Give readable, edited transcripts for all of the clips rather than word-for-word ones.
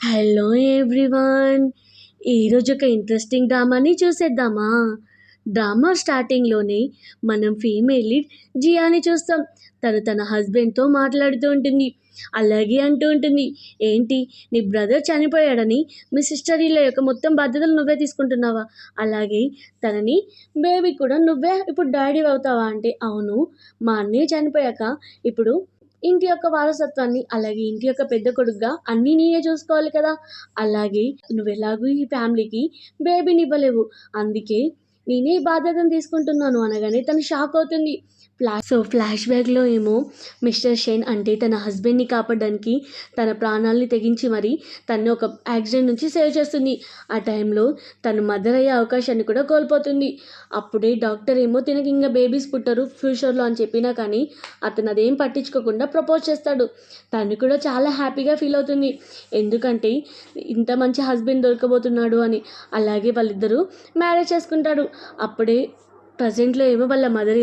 Hello everyone. ఈరోజు ఒక interesting డ్రామాని చూసేద్దామా? డ్రామా స్టార్టింగ్లోనే మనం ఫీమేల్ లీడ్ జియాని చూస్తాం. తను తన హస్బెండ్తో మాట్లాడుతూ ఉంటుంది. అలాగే అంటూ ఉంటుంది, ఏంటి నీ బ్రదర్ చనిపోయాడని మీ సిస్టర్ ఇళ్ళ యొక్క మొత్తం బాధ్యతలు నువ్వే తీసుకుంటున్నావా? అలాగే తనని బేబీ కూడా నువ్వే ఇప్పుడు డాడీ అవుతావా అంటే, అవును, మా అన్నయ్య చనిపోయాక ఇప్పుడు ఇంటి యొక్క వారసత్వాన్ని, అలాగే ఇంటి యొక్క పెద్ద కొడుకుగా అన్నీ నేనే చూసుకోవాలి కదా! అలాగే నువ్వెలాగూ ఈ ఫ్యామిలీకి బేబీనివ్వలేవు. అందుకే నేనే ఈ బాధ్యతను తీసుకుంటున్నాను అనగానే తను షాక్ అవుతుంది. ఫ్లాష్ బ్యాక్‌లో ఏమో మిస్టర్ షెన్ అంటే తన హస్బెండ్‌ని కాపాడడానికి తన ప్రాణాల్ని తెగించి మరి తనని ఒక యాక్సిడెంట్ నుంచి సేవ్ చేస్తుంది. ఆ టైంలో తను మదర్ అయ్యే అవకాశాన్ని కూడా కోల్పోతుంది. అప్పుడే డాక్టర్ ఏమో తినకి ఇంక బేబీస్ పుట్టరు ఫ్యూచర్‌లో అని చెప్పినా కానీ అతను అదేం పట్టించుకోకుండా ప్రపోజ్ చేస్తాడు. తను కూడా చాలా హ్యాపీగా ఫీల్ అవుతుంది. ఎందుకంటే ఇంత మంచి హస్బెండ్ దొరకబోతున్నాడు అని. అలాగే వాళ్ళిద్దరూ మ్యారేజ్ చేసుకుంటారు. అప్పుడే ప్రజెంట్‌లో ఏమో వాళ్ళ మదర్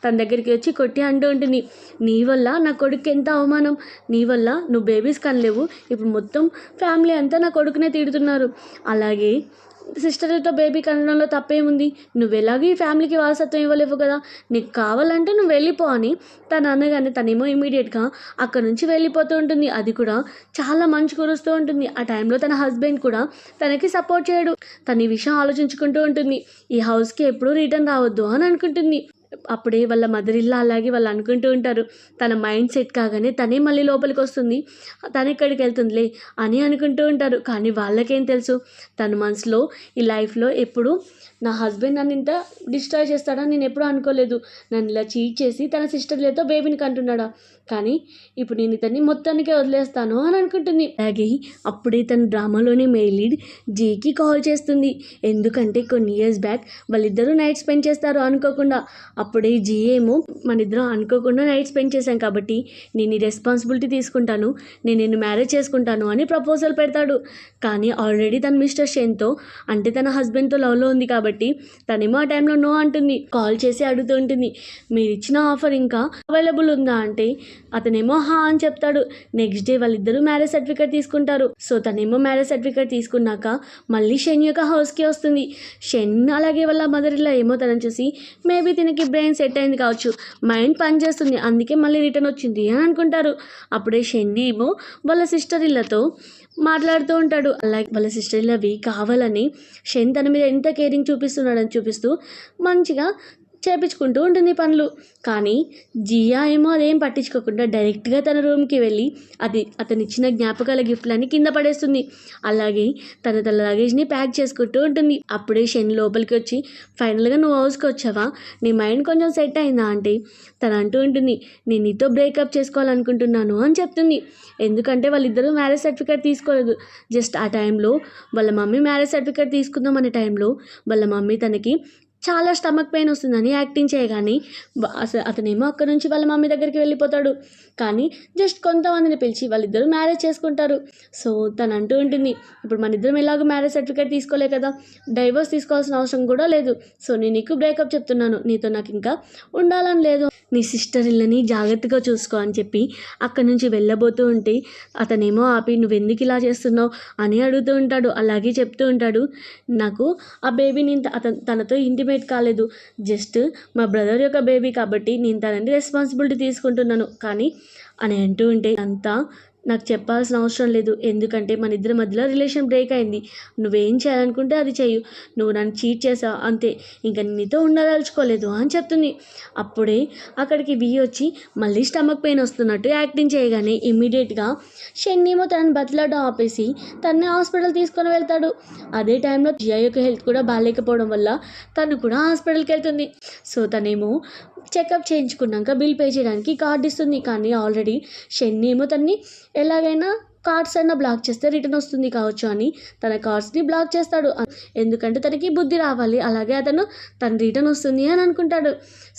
తన దగ్గరికి వచ్చి కొట్టి అంటూ ఉంటుంది, నీ వల్ల నా కొడుక్కి ఎంత అవమానం, నీ వల్ల నువ్వు బేబీస్ కనలేవు, ఇప్పుడు మొత్తం ఫ్యామిలీ అంతా నా కొడుకునే తిడుతున్నారు. అలాగే సిస్టర్‌తో బేబీ కనడంలో తప్పేముంది, నువ్వెలాగో ఈ ఫ్యామిలీకి వారసత్వం ఇవ్వలేవు కదా, నీకు కావాలంటే నువ్వు వెళ్ళిపో అని తను అనగానే తనేమో ఇమీడియట్‌గా అక్కడి నుంచి వెళ్ళిపోతూ ఉంటుంది. అది కూడా చాలా మంచు కురుస్తూ ఉంటుంది. ఆ టైంలో తన హస్బెండ్ కూడా తనకి సపోర్ట్ చేయడు. తను ఈ విషయం ఆలోచించుకుంటూ ఉంటుంది, ఈ హౌస్‌కి ఎప్పుడూ రిటర్న్ రావద్దు అని అనుకుంటుంది. అప్పుడే వాళ్ళ మదర్ అలాగే వాళ్ళు అనుకుంటూ ఉంటారు, తన మైండ్ సెట్ కాగానే తనే మళ్ళీ లోపలికొస్తుంది, తనెక్కడికి వెళ్తుందిలే అని అనుకుంటూ ఉంటారు. కానీ వాళ్ళకేం తెలుసు, తన మనసులో ఈ లైఫ్‌లో ఎప్పుడు నా హస్బెండ్ నన్ను ఇంత డిస్ట్రాయ్ చేస్తాడని నేను ఎప్పుడూ అనుకోలేదు. నన్ను ఇలా చీట్ చేసి తన సిస్టర్‌లతో బేబీని కంటున్నాడా, కానీ ఇప్పుడు నేను ఇతన్ని మొత్తానికే వదిలేస్తాను అని అనుకుంటుంది. అలాగే అప్పుడే తన డ్రామాలోని మెయిల్ లీడ్ జీకి కాల్ చేస్తుంది. ఎందుకంటే కొన్ని ఇయర్స్ బ్యాక్ వాళ్ళిద్దరూ నైట్ స్పెండ్ చేస్తారు అనుకోకుండా. అప్పుడే జీ ఏమో, మనిద్దరం అనుకోకుండా నైట్ స్పెండ్ చేశాం కాబట్టి నేను ఈ రెస్పాన్సిబిలిటీ తీసుకుంటాను, నేను నిన్ను మ్యారేజ్ చేసుకుంటాను అని ప్రపోజల్ పెడతాడు. కానీ ఆల్రెడీ తను మిస్టర్ షెన్తో అంటే తన హస్బెండ్తో లవ్లో ఉంది కాబట్టి తనేమో ఆ టైంలో నో అంటుంది. కాల్ చేసి అడుగుతూ ఉంటుంది, మీరు ఇచ్చిన ఆఫర్ ఇంకా అవైలబుల్ ఉందా అంటే అతనేమో హా అని చెప్తాడు. నెక్స్ట్ డే వాళ్ళిద్దరూ మ్యారేజ్ సర్టిఫికేట్ తీసుకుంటారు. సో తనేమో మ్యారేజ్ సర్టిఫికేట్ తీసుకున్నాక మళ్ళీ షెన్ యొక్క హౌస్కి వస్తుంది. షెన్ అలాగే వాళ్ళ మదర్ ఇలా ఏమో తనని చూసి మేబీ తినకి బ్రెయిన్ సెట్ అయింది కావచ్చు, మైండ్ పనిచేస్తుంది, అందుకే మళ్ళీ రిటర్న్ వచ్చింది అని అనుకుంటారు. అప్పుడే షెన్ ఏమో వాళ్ళ సిస్టర్ ఇళ్ళతో మాట్లాడుతూ ఉంటాడు. అలాగే వాళ్ళ సిస్టర్ ఇల్లవి కావాలని షెన్ తన మీద ఎంత కేరింగ్ చూపిస్తున్నాడని చూపిస్తూ మంచిగా చేపించుకుంటూ ఉంటుంది పనులు. కానీ జియా ఏమో అదేం పట్టించుకోకుండా డైరెక్ట్గా తన రూమ్కి వెళ్ళి అతను ఇచ్చిన జ్ఞాపకాల గిఫ్ట్లన్నీ కింద పడేస్తుంది. అలాగే తన లగేజ్ని ప్యాక్ చేసుకుంటూ ఉంటుంది. అప్పుడే షెన్ లోపలికి వచ్చి, ఫైనల్గా నువ్వు హౌస్కి వచ్చావా, నీ మైండ్ కొంచెం సెట్ అయిందా అంటే తను అంటూ ఉంటుంది, నేను నీతో బ్రేకప్ చేసుకోవాలనుకుంటున్నాను అని చెప్తుంది. ఎందుకంటే వాళ్ళిద్దరూ మ్యారేజ్ సర్టిఫికేట్ తీసుకోలేదు. జస్ట్ ఆ టైంలో వాళ్ళ మమ్మీ మ్యారేజ్ సర్టిఫికేట్ తీసుకుందాం అనే టైంలో వాళ్ళ మమ్మీ తనకి చాలా స్టమక్ పెయిన్ వస్తుందని యాక్టింగ్ చేయగానే అతనేమో అక్కడ నుంచి వాళ్ళ మమ్మీ దగ్గరికి వెళ్ళిపోతాడు. కానీ జస్ట్ కొంతమందిని పిలిచి వాళ్ళిద్దరూ మ్యారేజ్ చేసుకుంటారు. సో తను అంటూ ఉంటుంది, ఇప్పుడు మన ఇద్దరం ఎలాగో మ్యారేజ్ సర్టిఫికేట్ తీసుకోలే కదా, డైవర్స్ తీసుకోవాల్సిన అవసరం కూడా లేదు, సో నేను నీకు బ్రేకప్ చెప్తున్నాను, నీతో నాకు ఇంకా ఉండాలని లేదు, నీ సిస్టర్ ఇళ్ళని జాగ్రత్తగా చూసుకో అని చెప్పి అక్కడి నుంచి వెళ్ళబోతూ ఉంటే అతనేమో ఆపి, నువ్వెందుకు ఇలా చేస్తున్నావు అని అడుగుతూ ఉంటాడు. అలాగే చెప్తూ ఉంటాడు, నాకు ఆ బేబీని తనతో ఇంటిమేట్ కాలేదు, జస్ట్ మా బ్రదర్ యొక్క బేబీ కాబట్టి నేను తనని రెస్పాన్సిబిలిటీ తీసుకుంటున్నాను కానీ అని అంటూ ఉంటే, అంతా నాకు చెప్పాల్సిన అవసరం లేదు, ఎందుకంటే మన ఇద్దరి మధ్యలో రిలేషన్ బ్రేక్ అయింది, నువ్వేం చేయాలనుకుంటే అది చెయ్యు, నువ్వు నన్ను చీట్ చేసావు అంతే, ఇంకా నీతో ఉండదలుచుకోలేదు అని చెప్తుంది. అప్పుడే అక్కడికి వచ్చి మళ్ళీ స్టమక్ పెయిన్ వస్తున్నట్టు యాక్టింగ్ చేయగానే ఇమ్మీడియట్గా షెన్నేమో తనని బతిలాడడం ఆపేసి తనని హాస్పిటల్ తీసుకొని వెళ్తాడు. అదే టైంలో జియా యొక్క హెల్త్ కూడా బాగాలేకపోవడం వల్ల తను కూడా హాస్పిటల్కి వెళ్తుంది. సో తనేమో చెకప్ చేయించుకున్నాక బిల్ పే చేయడానికి కార్డు ఇస్తుంది. కానీ ఆల్రెడీ షెన్నేమో తన్ని ఎలాగైనా కార్డ్స్ అన్న బ్లాక్ చేస్తే రిటర్న్ వస్తుంది కావచ్చు అని తన కార్డ్స్ని బ్లాక్ చేస్తాడు. ఎందుకంటే తనకి బుద్ధి రావాలి, అలాగే తన రిటర్న్ వస్తుంది అని అనుకుంటాడు.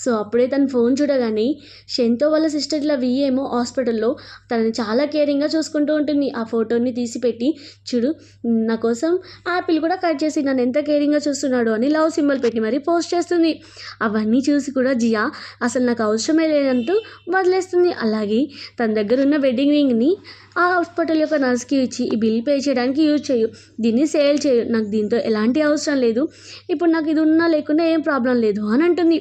సో అప్పుడే తన ఫోన్ చూడగానే షెన్తో వాళ్ళ సిస్టర్ ఇలా ఏమో హాస్పిటల్లో తనని చాలా కేరింగ్గా చూసుకుంటూ ఉంటుంది. ఆ ఫోటోని తీసి పెట్టి, చూడు నా కోసం యాపిల్ కూడా కట్ చేసి నన్ను ఎంత కేరింగ్గా చూస్తున్నాడు అని లవ్ సింబల్ పెట్టి మరీ పోస్ట్ చేస్తుంది. అవన్నీ చూసి కూడా జియా అసలు నాకు అవసరమే లేదంటూ వదిలేస్తుంది. అలాగే తన దగ్గర ఉన్న వెడ్డింగ్ రింగ్ని ఆ హాస్పిటల్ యొక్క నర్స్కి ఇచ్చి ఈ బిల్ పే చేయడానికి యూజ్ చేయు, దీన్ని సేల్ చేయు, నాకు దీంతో ఎలాంటి అవసరం లేదు, ఇప్పుడు నాకు ఇది ఉన్నా లేకున్నా ఏం ప్రాబ్లం లేదు అని అంటుంది.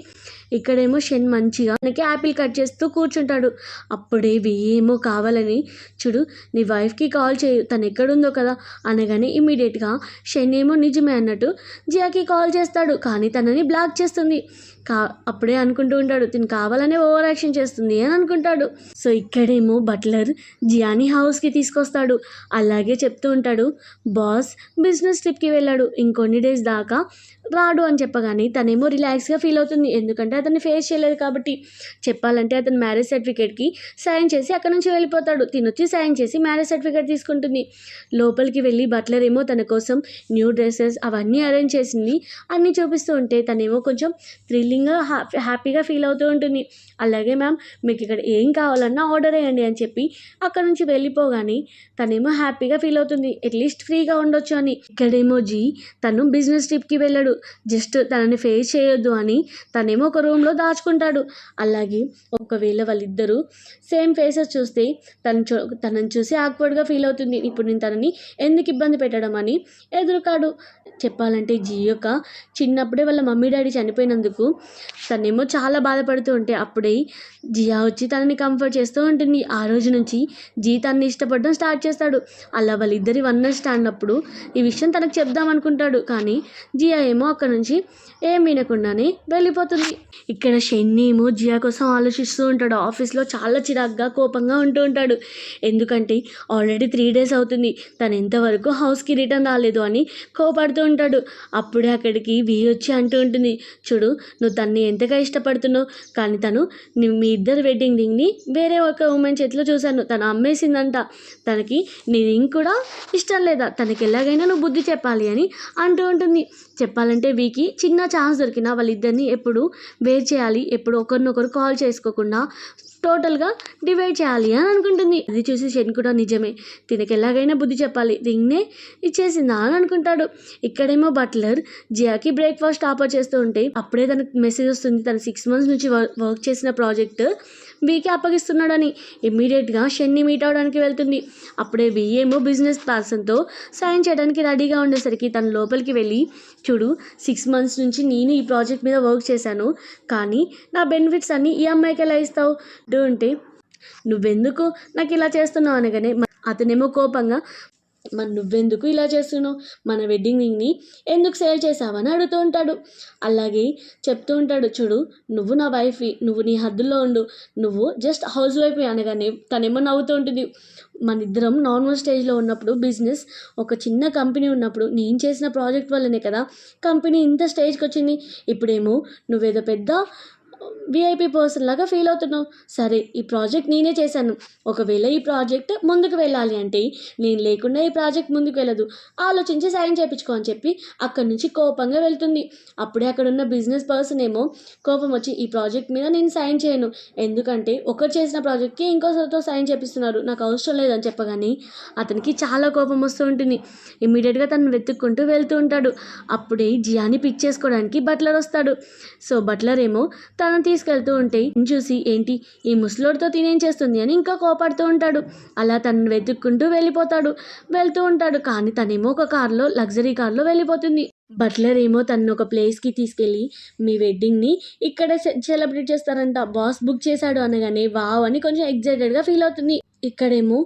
ఇక్కడేమో షెన్ మంచిగా మనకి యాపిల్ కట్ చేస్తూ కూర్చుంటాడు. అప్పుడే ఏమో కావాలని చూడు నీ వైఫ్కి కాల్ చేయు, తను ఎక్కడుందో కదా అనగానే ఇమీడియట్గా షెన్ ఏమో నిజమే అన్నట్టు జియాకి కాల్ చేస్తాడు. కానీ తనని బ్లాక్ చేస్తుంది. అప్పుడే అనుకుంటూ ఉంటాడు తిను కావాలనే ఓవర్ యాక్షన్ చేస్తుంది అని అనుకుంటాడు. సో ఇక్కడేమో బట్లర్ జియాని హౌస్కి తీసుకొస్తాడు. అలాగే చెప్తూ ఉంటాడు బాస్ బిజినెస్ ట్రిప్కి వెళ్ళాడు, ఇంకొన్ని డేస్ దాకా రాడు అని చెప్పగానే తనేమో రిలాక్స్గా ఫీల్ అవుతుంది. ఎందుకంటే అతన్ని ఫేస్ చేయలేదు కాబట్టి. చెప్పాలంటే అతను మ్యారేజ్ సర్టిఫికేట్కి సైన్ చేసి అక్కడ నుంచి వెళ్ళిపోతాడు. తినొచ్చి సైన్ చేసి మ్యారేజ్ సర్టిఫికేట్ తీసుకుంటుంది. లోపలికి వెళ్ళి బట్లర్ ఏమో తన కోసం న్యూ డ్రెస్సెస్ అవన్నీ అరేంజ్ చేసింది అన్నీ చూపిస్తూ ఉంటే తనేమో కొంచెం థ్రిల్లింగ్గా హ్యాపీగా ఫీల్ అవుతూ ఉంటుంది. అలాగే మ్యామ్ మీకు ఇక్కడ ఏం కావాలన్నా ఆర్డర్ వేయండి అని చెప్పి అక్కడ నుంచి వెళ్ళిపోగానే తనేమో హ్యాపీగా ఫీల్ అవుతుంది. అట్లీస్ట్ ఫ్రీగా ఉండొచ్చు అని. ఇక్కడేమో తను బిజినెస్ ట్రిప్కి వెళ్ళాడు, జస్ట్ తనని ఫేస్ చేయొద్దు అని తనేమో ఒక రూమ్లో దాచుకుంటాడు. అలాగే ఒకవేళ వాళ్ళిద్దరూ సేమ్ ఫేసెస్ చూస్తే తనని చూసి ఆక్వర్డ్గా ఫీల్ అవుతుంది. ఇప్పుడు నేను తనని ఎందుకు ఇబ్బంది పెట్టడం అని ఎదురుకాడు. చెప్పాలంటే యొక్క చిన్నప్పుడే వాళ్ళ మమ్మీ డాడీ చనిపోయినందుకు తనేమో చాలా బాధపడుతూ ఉంటే అప్పుడే జియా వచ్చి తనని కంఫర్ట్ చేస్తూ ఉంటుంది. ఆ రోజు నుంచి తనని ఇష్టపడడం స్టార్ట్ చేస్తాడు. అలా వాళ్ళిద్దరి వన్ నైట్ స్టాండ్ అప్పుడు ఈ విషయం తనకు చెప్దాం అనుకుంటాడు. కానీ జియా ఏమో అక్కడ నుంచి ఏం వినకుండానే వెళ్ళిపోతుంది. ఇక్కడ షెన్నీ ఏమో జియా కోసం ఆలోచిస్తూ ఉంటాడు. ఆఫీస్లో చాలా చిరాగ్గా కోపంగా ఉంటూ ఉంటాడు. ఎందుకంటే ఆల్రెడీ 3 days అవుతుంది తను ఎంతవరకు హౌస్కి రిటర్న్ రాలేదు అని కోపడుతూ ఉంటాడు. అప్పుడే అక్కడికి వచ్చి అంటూ ఉంటుంది చూడు నువ్వు తన్ని ఎంతగా ఇష్టపడుతున్నావు, కానీ తను మీ ఇద్దరు వెడ్డింగ్ రింగ్ని వేరే ఒక ఉమెన్ చేతిలో చూశాను, తను అమ్మేసిందంట, తనకి నీ రింగ్ కూడా ఇష్టం లేదా, తనకి ఎలాగైనా నువ్వు బుద్ధి చెప్పాలి అని అంటూ ఉంటుంది. చెప్పాలంటే చిన్న ఛాన్స్ దొరికినా వాళ్ళిద్దరిని ఎప్పుడు వేర్ చేయాలి, ఎప్పుడు ఒకరినొకరు కాల్ చేసుకోకుండా టోటల్గా డివైడ్ చేయాలి అని అనుకుంటుంది. అది చూసి షెన్ కూడా నిజమే, తినకి ఎలాగైనా బుద్ధి చెప్పాలి, రింగ్నే ఇచ్చేసిందా అని అనుకుంటాడు. ఇక్కడేమో బట్లర్ జియాకి బ్రేక్ఫాస్ట్ ఆఫర్ చేస్తూ ఉంటే అప్పుడే తనకు మెసేజ్ వస్తుంది తను 6 months నుంచి వర్క్ చేసిన ప్రాజెక్ట్ వీకి అప్పగిస్తున్నాడని. ఇమ్మీడియట్గా షెన్ని మీట్ అవడానికి వెళ్తుంది. అప్పుడే ఏమో బిజినెస్ పర్సన్తో సైన్ చేయడానికి రెడీగా ఉండేసరికి తను లోపలికి వెళ్ళి చూడు 6 months నుంచి నేను ఈ ప్రాజెక్ట్ మీద వర్క్ చేశాను, కానీ నా బెనిఫిట్స్ అన్నీ ఈ అమ్మాయికి ఎలా ఇస్తావు అంటే నువ్వెందుకు నాకు ఇలా చేస్తున్నావు అనగానే అతనేమో కోపంగా మరి నువ్వెందుకు ఇలా చేస్తున్నావు, మన వెడ్డింగ్ రింగ్ని ఎందుకు సేల్ చేసావని అడుగుతూ ఉంటాడు. అలాగే చెప్తూ ఉంటాడు చూడు నువ్వు నా వైఫ్వి, నువ్వు నీ హద్దుల్లో ఉండు, నువ్వు జస్ట్ హౌస్ వైఫ్ అనగానే తనేమో నవ్వుతూ ఉంటుంది. మన ఇద్దరం నార్మల్ స్టేజ్లో ఉన్నప్పుడు బిజినెస్ ఒక చిన్న కంపెనీ ఉన్నప్పుడు నేను చేసిన ప్రాజెక్ట్ వల్లనే కదా కంపెనీ ఇంత స్టేజ్కి వచ్చింది, ఇప్పుడేమో నువ్వేదో పెద్ద విఐపి పర్సన్ లాగా ఫీల్ అవుతున్నావు. సరే ఈ ప్రాజెక్ట్ నేనే చేశాను, ఒకవేళ ఈ ప్రాజెక్ట్ ముందుకు వెళ్ళాలి అంటే నేను లేకుండా ఈ ప్రాజెక్ట్ ముందుకు వెళ్ళదు, ఆలోచించి సైన్ చేయించుకో అని చెప్పి అక్కడి నుంచి కోపంగా వెళ్తుంది. అప్పుడే అక్కడ ఉన్న బిజినెస్ పర్సన్ ఏమో కోపం వచ్చి ఈ ప్రాజెక్ట్ మీద నేను సైన్ చేయను, ఎందుకంటే ఒకరు చేసిన ప్రాజెక్ట్కి ఇంకోసారితో సైన్ చేపిస్తున్నారు, నాకు అవసరం లేదని చెప్పగానే అతనికి చాలా కోపం వస్తూ ఉంటుంది. ఇమ్మీడియట్గా తను వెతుక్కుంటూ వెళ్తూ ఉంటాడు. అప్పుడే జియాని పిక్ చేసుకోవడానికి బట్లర్ వస్తాడు. సో బట్లర్ ఏమో తనను తీసుకెళ్తూ ఉంటే చూసి ఏంటి ఈ ముసలోడితో తినేం చేస్తుంది అని ఇంకా కోపడుతూ ఉంటాడు. అలా తనను వెతుక్కుంటూ వెళ్తూ ఉంటాడు. కానీ తనేమో ఒక కార్లో లగ్జరీ కార్లో వెళ్ళిపోతుంది. బట్లర్ ఏమో తను ఒక ప్లేస్కి తీసుకెళ్ళి మీ వెడ్డింగ్ని ఇక్కడే సెలబ్రేట్ చేస్తారంట, బాస్ బుక్ చేశాడు అనగానే వావ్ అని కొంచెం ఎగ్జైటెడ్గా ఫీల్ అవుతుంది. ఇక్కడేమో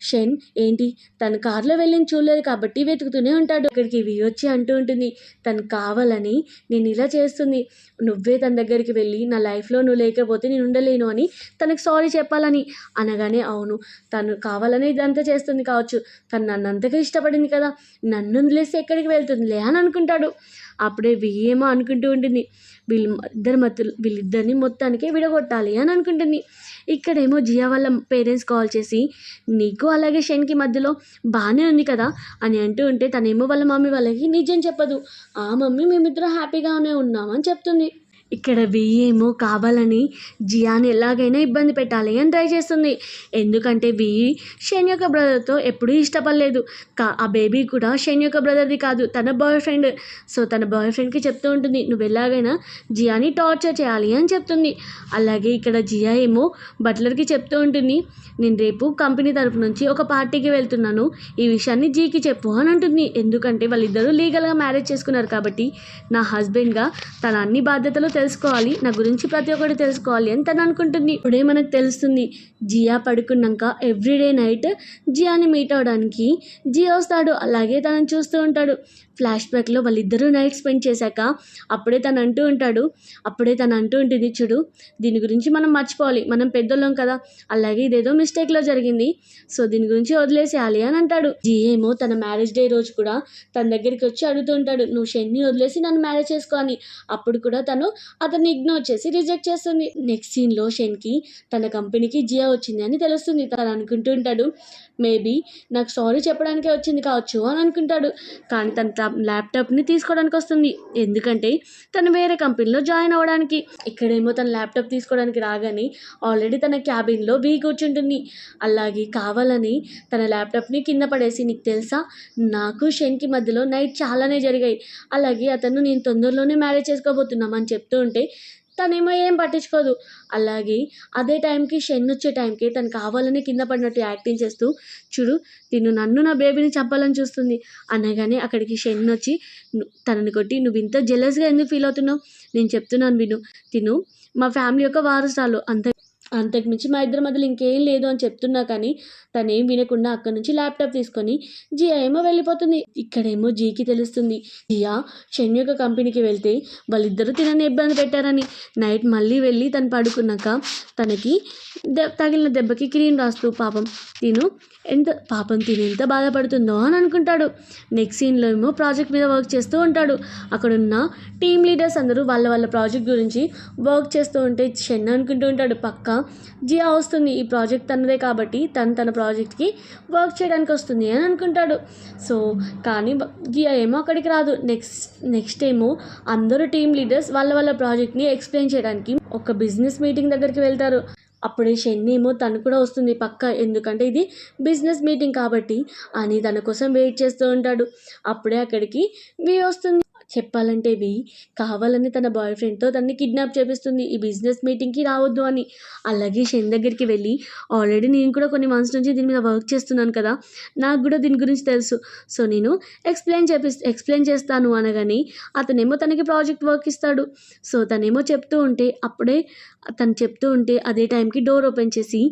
షెన్ ఏంటి తను కార్లో వెళ్ళింది చూడలేదు కాబట్టి వెతుకుతూనే ఉంటాడు. ఇక్కడికి వచ్చి అంటూ ఉంటుంది తను కావాలని నేను ఇలా చేస్తుంది, నువ్వే తన దగ్గరికి వెళ్ళి నా లైఫ్లో నువ్వు లేకపోతే నేను ఉండలేను అని తనకు సారీ చెప్పాలని అనగానే అవును తను కావాలని ఇదంతా చేస్తుంది కావచ్చు, తను నన్ను అంతగా ఇష్టపడింది కదా, నన్ను వదిలేసి ఎక్కడికి వెళ్తుందిలే అని అనుకుంటాడు. అప్పుడే ఏమో అనుకుంటూ ఉంటుంది వీళ్ళిద్దరిని మొత్తానికే విడగొట్టాలి అని అనుకుంటుంది. ఇక్కడేమో జియా వాళ్ళ పేరెంట్స్ కాల్ చేసి నీకు అలాగే షెన్కి మధ్యలో బాగానే ఉంది కదా అని అంటూ ఉంటే తనేమో వాళ్ళ మమ్మీ వాళ్ళకి నిజం చెప్పదు. ఆ మమ్మీ మేమిద్దరం హ్యాపీగానే ఉన్నామని చెప్తుంది. ఇక్కడ ఏమో కావాలని జియాని ఎలాగైనా ఇబ్బంది పెట్టాలి అని ట్రై చేస్తుంది. ఎందుకంటే షెన్ యొక్క బ్రదర్తో ఎప్పుడూ ఇష్టపడలేదు. ఆ బేబీ కూడా షెన్ యొక్క బ్రదర్ది కాదు, తన బాయ్ ఫ్రెండ్. సో తన బాయ్ ఫ్రెండ్కి చెప్తూ ఉంటుంది, నువ్వు ఎలాగైనా జియాని టార్చర్ చేయాలి అని చెప్తుంది. అలాగే ఇక్కడ జియా ఏమో బట్లర్కి చెప్తూ ఉంటుంది, నేను రేపు కంపెనీ తరపు నుంచి ఒక పార్టీకి వెళ్తున్నాను, ఈ విషయాన్ని జీకి చెప్పు అని అంటుంది. ఎందుకంటే వాళ్ళిద్దరూ లీగల్గా మ్యారేజ్ చేసుకున్నారు కాబట్టి నా హస్బెండ్గా తన అన్ని బాధ్యతలు తెలుసుకోవాలి, నా గురించి ప్రతి ఒక్కటి తెలుసుకోవాలి అని తను అనుకుంటుంది. ఇప్పుడే మనకు తెలుస్తుంది, జియా పడుకున్నాక ఎవ్రీడే నైట్ జియాని మీట్ అవడానికి జియా వస్తాడు. అలాగే తనని చూస్తూ ఉంటాడు. ఫ్లాష్ బ్యాక్లో వాళ్ళిద్దరూ నైట్ స్పెండ్ చేశాక అప్పుడే తను అంటూ ఉంటుంది, చూడు దీని గురించి మనం మర్చిపోవాలి, మనం పెద్దోళ్ళం కదా, అలాగే ఇదేదో మిస్టేక్లో జరిగింది, సో దీని గురించి వదిలేసేయాలి అని అంటాడు. జియా ఏమో తన మ్యారేజ్ డే రోజు కూడా తన దగ్గరికి వచ్చి అడుగుతూ ఉంటాడు, నువ్వు షెన్ని వదిలేసి నన్ను మ్యారేజ్ చేసుకో అని. అప్పుడు కూడా తను అతన్ని ఇగ్నోర్ చేసి రిజెక్ట్ చేస్తుంది. నెక్స్ట్ సీన్లో షెన్కి తన కంపెనీకి జియా వచ్చింది అని తెలుస్తుంది. తను అనుకుంటూ ఉంటాడు, మేబీ నాకు సారీ చెప్పడానికే వచ్చింది కావచ్చు అని అనుకుంటాడు. కానీ తన ల్యాప్టాప్ని తీసుకోవడానికి వస్తుంది, ఎందుకంటే తను వేరే కంపెనీలో జాయిన్ అవ్వడానికి. ఇక్కడేమో తన ల్యాప్టాప్ తీసుకోవడానికి రాగానే ఆల్రెడీ తన క్యాబిన్లో కూర్చుంటుంది. అలాగే కావాలని తన ల్యాప్టాప్ని కింద పడేసి, నీకు తెలుసా నాకు షెన్కి మధ్యలో నైట్ చాలానే జరిగాయి, అలాగే అతను నేను తొందరలోనే మ్యారేజ్ చేసుకోబోతున్నామని చెప్తూ ఉంటే తనేమో ఏం పట్టించుకోదు. అలాగే అదే టైంకి షెన్ వచ్చే టైంకి తను కావాలని కింద పడినట్టు యాక్టింగ్ చేస్తూ, చూడు నన్ను నా బేబీని చంపాలని చూస్తుంది అనగానే అక్కడికి షెన్ వచ్చి తనని కొట్టి, నువ్వు ఇంత జెలస్గా ఎందుకు ఫీల్ అవుతున్నావు, నేను చెప్తున్నాను విను, మా ఫ్యామిలీ యొక్క వారసురాలు, అంతకుమించి మా ఇద్దరి మధ్యలో ఇంకేం లేదు అని చెప్తున్నా కానీ తనేం వినకుండా అక్కడి నుంచి ల్యాప్టాప్ తీసుకొని జియా ఏమో వెళ్ళిపోతుంది. ఇక్కడేమో జీకి తెలుస్తుంది, జియా షెన్ యొక్క కంపెనీకి వెళ్తే వాళ్ళిద్దరూ తినని ఇబ్బంది పెట్టారని. నైట్ మళ్ళీ వెళ్ళి తను పడుకున్నాక తనకి తగిలిన దెబ్బకి క్రీమ్ రాస్తూ తిను ఎంత బాధపడుతుందో అని అనుకుంటాడు. నెక్స్ట్ సీన్లో ఏమో ప్రాజెక్ట్ మీద వర్క్ చేస్తూ ఉంటాడు. అక్కడున్న టీమ్ లీడర్స్ అందరూ వాళ్ళ ప్రాజెక్ట్ గురించి వర్క్ చేస్తూ ఉంటే షెన్ అనుకుంటూ ఉంటాడు, పక్క జియా వస్తుంది, ఈ ప్రాజెక్ట్ తనదే కాబట్టి తన ప్రాజెక్ట్కి వర్క్ చేయడానికి వస్తుంది అని అనుకుంటాడు. సో కానీ జియా ఏమో అక్కడికి రాదు. నెక్స్ట్ ఏమో అందరూ టీమ్ లీడర్స్ వాళ్ళ ప్రాజెక్ట్ని ఎక్స్ప్లెయిన్ చేయడానికి ఒక బిజినెస్ మీటింగ్ దగ్గరికి వెళ్తారు. అప్పుడే షెన్ ఏమో తను కూడా వస్తుంది పక్క, ఎందుకంటే ఇది బిజినెస్ మీటింగ్ కాబట్టి అని తన కోసం వెయిట్ చేస్తూ ఉంటాడు. అప్పుడే అక్కడికి వస్తుంది. చెప్పాలంటే కావాలని తన బాయ్ ఫ్రెండ్తో తనని కిడ్నాప్ చేపిస్తుంది ఈ బిజినెస్ మీటింగ్కి రావద్దు అని. అలాగే షెన్ దగ్గరికి వెళ్ళి, ఆల్రెడీ నేను కూడా కొన్ని మంత్స్ నుంచి దీని మీద వర్క్ చేస్తున్నాను కదా, నాకు కూడా దీని గురించి తెలుసు, సో నేను ఎక్స్ప్లెయిన్ చేస్తాను అనగానే అతనేమో తనకి ప్రాజెక్ట్ వర్క్ ఇస్తాడు. సో తనేమో చెప్తూ ఉంటే అదే టైంకి డోర్ ఓపెన్ చేసి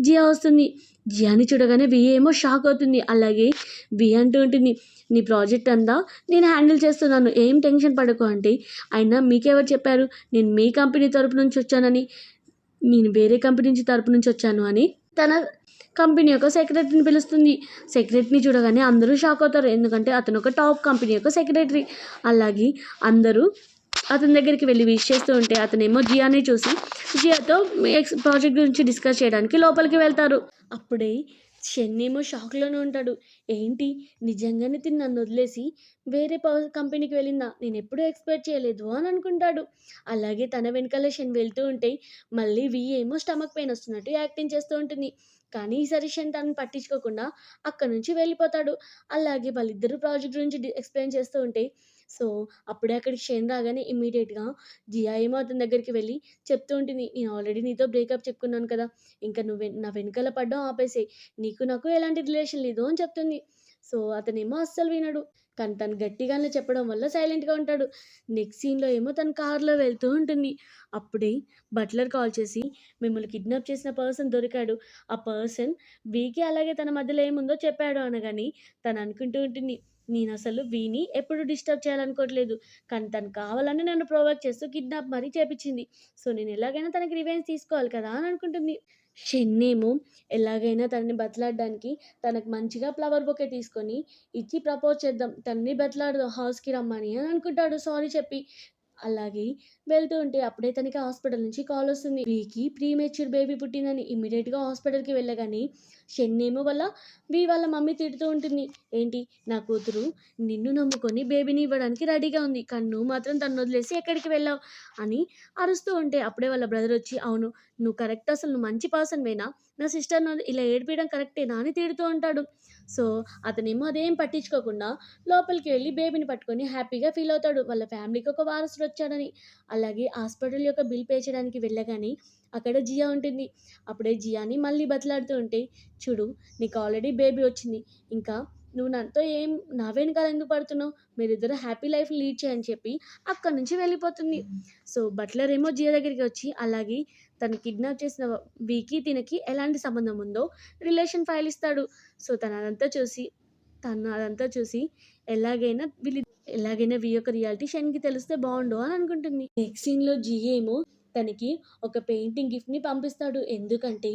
జియా వస్తుంది. జియాని చూడగానే ఏమో షాక్ అవుతుంది. అలాగే అంటూ ఉంటుంది, నీ ప్రాజెక్ట్ అంతా నేను హ్యాండిల్ చేస్తున్నాను, ఏం టెన్షన్ పడకు అంటే, అయినా మీకెవరు చెప్పారు నేను మీ కంపెనీ తరపు నుంచి వచ్చానని, నేను వేరే కంపెనీ తరపు నుంచి వచ్చాను అని తన కంపెనీ యొక్క సెక్రటరీని పిలుస్తుంది. సెక్రటరీని చూడగానే అందరూ షాక్ అవుతారు, ఎందుకంటే అతను ఒక టాప్ కంపెనీ యొక్క సెక్రటరీ. అలాగే అందరూ అతని దగ్గరికి వెళ్ళి విష్ చేస్తూ ఉంటే అతనేమో జియాని చూసి జియాతో ప్రాజెక్ట్ గురించి డిస్కస్ చేయడానికి లోపలికి వెళ్తారు. అప్పుడే షెన్ ఏమో షాక్లోనే ఉంటాడు, ఏంటి నిజంగానే తిని నన్ను వదిలేసి వేరే కంపెనీకి వెళ్ళిందా, నేను ఎప్పుడూ ఎక్స్పెక్ట్ చేయలేదు అని అనుకుంటాడు. అలాగే తన వెనకాల షెన్ వెళ్తూ ఉంటే మళ్ళీ ఏమో స్టమక్ పెయిన్ వస్తున్నట్టు యాక్టింగ్ చేస్తూ ఉంటుంది. కానీ ఈసారి షెన్ తనని పట్టించుకోకుండా అక్కడ నుంచి వెళ్ళిపోతాడు. అలాగే వాళ్ళిద్దరూ ప్రాజెక్ట్ గురించి ఎక్స్ప్లెయిన్ చేస్తూ ఉంటే సో అప్పుడే అక్కడికి షెన్ రాగానే ఇమ్మీడియట్గా జియా ఏమో అతని దగ్గరికి వెళ్ళి చెప్తూ ఉంటుంది, నేను ఆల్రెడీ నీతో బ్రేకప్ చెప్పుకున్నాను కదా, ఇంకా నువ్వు నా వెనకాల పడ్డం ఆపేసేయి, నీకు నాకు ఎలాంటి రిలేషన్ లేదు అని చెప్తుంది. సో అతనేమో అస్సలు వినడు, కానీ తను గట్టిగానే చెప్పడం వల్ల సైలెంట్గా ఉంటాడు. నెక్స్ట్ సీన్లో ఏమో తన కార్లో వెళ్తూ ఉంటుంది. అప్పుడే బట్లర్ కాల్ చేసి, మిమ్మల్ని కిడ్నాప్ చేసిన పర్సన్ దొరికాడు, ఆ పర్సన్ వీకి అలాగే తన మధ్యలో ఏముందో చెప్పాడు అనగాని తను అనుకుంటూ ఉంటుంది, నేను అసలు ఎప్పుడు డిస్టర్బ్ చేయాలనుకోవట్లేదు, కానీ తను కావాలని నన్ను ప్రొవోక్ చేస్తూ కిడ్నాప్ మరీ చేపించింది, సో నేను ఎలాగైనా తనకి రివెంజ్ తీసుకోవాలి కదా అని అనుకుంటుంది. షెన్ ఏమో ఎలాగైనా తనని బతలాడడానికి తనకు మంచిగా ఫ్లవర్ బొకే తీసుకొని ఇచ్చి ప్రపోజ్ చేద్దాం, తనని బతలాడదాం హౌస్కి రమ్మని అని అనుకుంటాడు సారీ చెప్పి. అలాగే వెళ్తూ ఉంటే అప్పుడే తనకి హాస్పిటల్ నుంచి కాల్ వస్తుంది. వీకి ప్రీ మెచ్యూర్ బేబీ పుట్టిందని ఇమ్మీడియట్‌గా హాస్పిటల్‌కి వెళ్ళగానే షెన్నేమో వాళ్ళ మమ్మీ తిడుతూ ఉంటుంది. "ఏంటి నా కూతురు నిన్ను నమ్ముకొని బేబీని ఇవ్వడానికి రెడీగా ఉంది. కానీ నువ్వు మాత్రం తన్నొదిలేసి ఎక్కడికి వెళ్ళావు?" అని అరుస్తూ ఉంటే అప్పుడే వాళ్ళ బ్రదర్ వచ్చి, "అవును నువ్వు కరెక్ట్ అసలు నువ్వు మంచి పర్సన్‌వేనా? నా సిస్టర్‌ని ఇలా ఏడిపియడం కరెక్టేనా?" అని తిడుతూ ఉంటాడు. సో, అతనేమో అదేం పట్టించుకోకుండా లోపలికి వెళ్ళి బేబీని పట్టుకొని హ్యాపీగా ఫీల్ అవుతాడు. వాళ్ళ ఫ్యామిలీకి ఒక వారసుడొచ్చాడని. అలాగే హాస్పిటల్ యొక్క బిల్ పే చేయడానికి వెళ్ళగానే అక్కడ జియా ఉంటుంది. అప్పుడే జియాని మళ్ళీ బతిలాడుతూ ఉంటే, "చూడు నీకు ఆల్రెడీ బేబీ వచ్చింది. ఇంకా నువ్వు నాతో నా వెనకాల ఎందుకు పడుతున్నావు? మీరిద్దరు హ్యాపీ లైఫ్ లీడ్ చేయని" చెప్పి అక్కడి నుంచి వెళ్ళిపోతుంది. సో, బట్లర్ ఏమో జియా దగ్గరికి వచ్చి, అలాగే తను కిడ్నాప్ చేసిన వీకి, తినకి ఎలాంటి సంబంధం ఉందో రిలేషన్ ఫైల్ ఇస్తాడు. సో, తను అదంతా చూసి ఎలాగైనా వి యొక్క రియాలిటీ షెన్‌కి తెలిస్తే బావుండు అని అనుకుంటుంది. నెక్స్ట్ సీన్‌లో జియా ఏమో తనకి ఒక పెయింటింగ్ గిఫ్ట్‌ని పంపిస్తాడు. ఎందుకంటే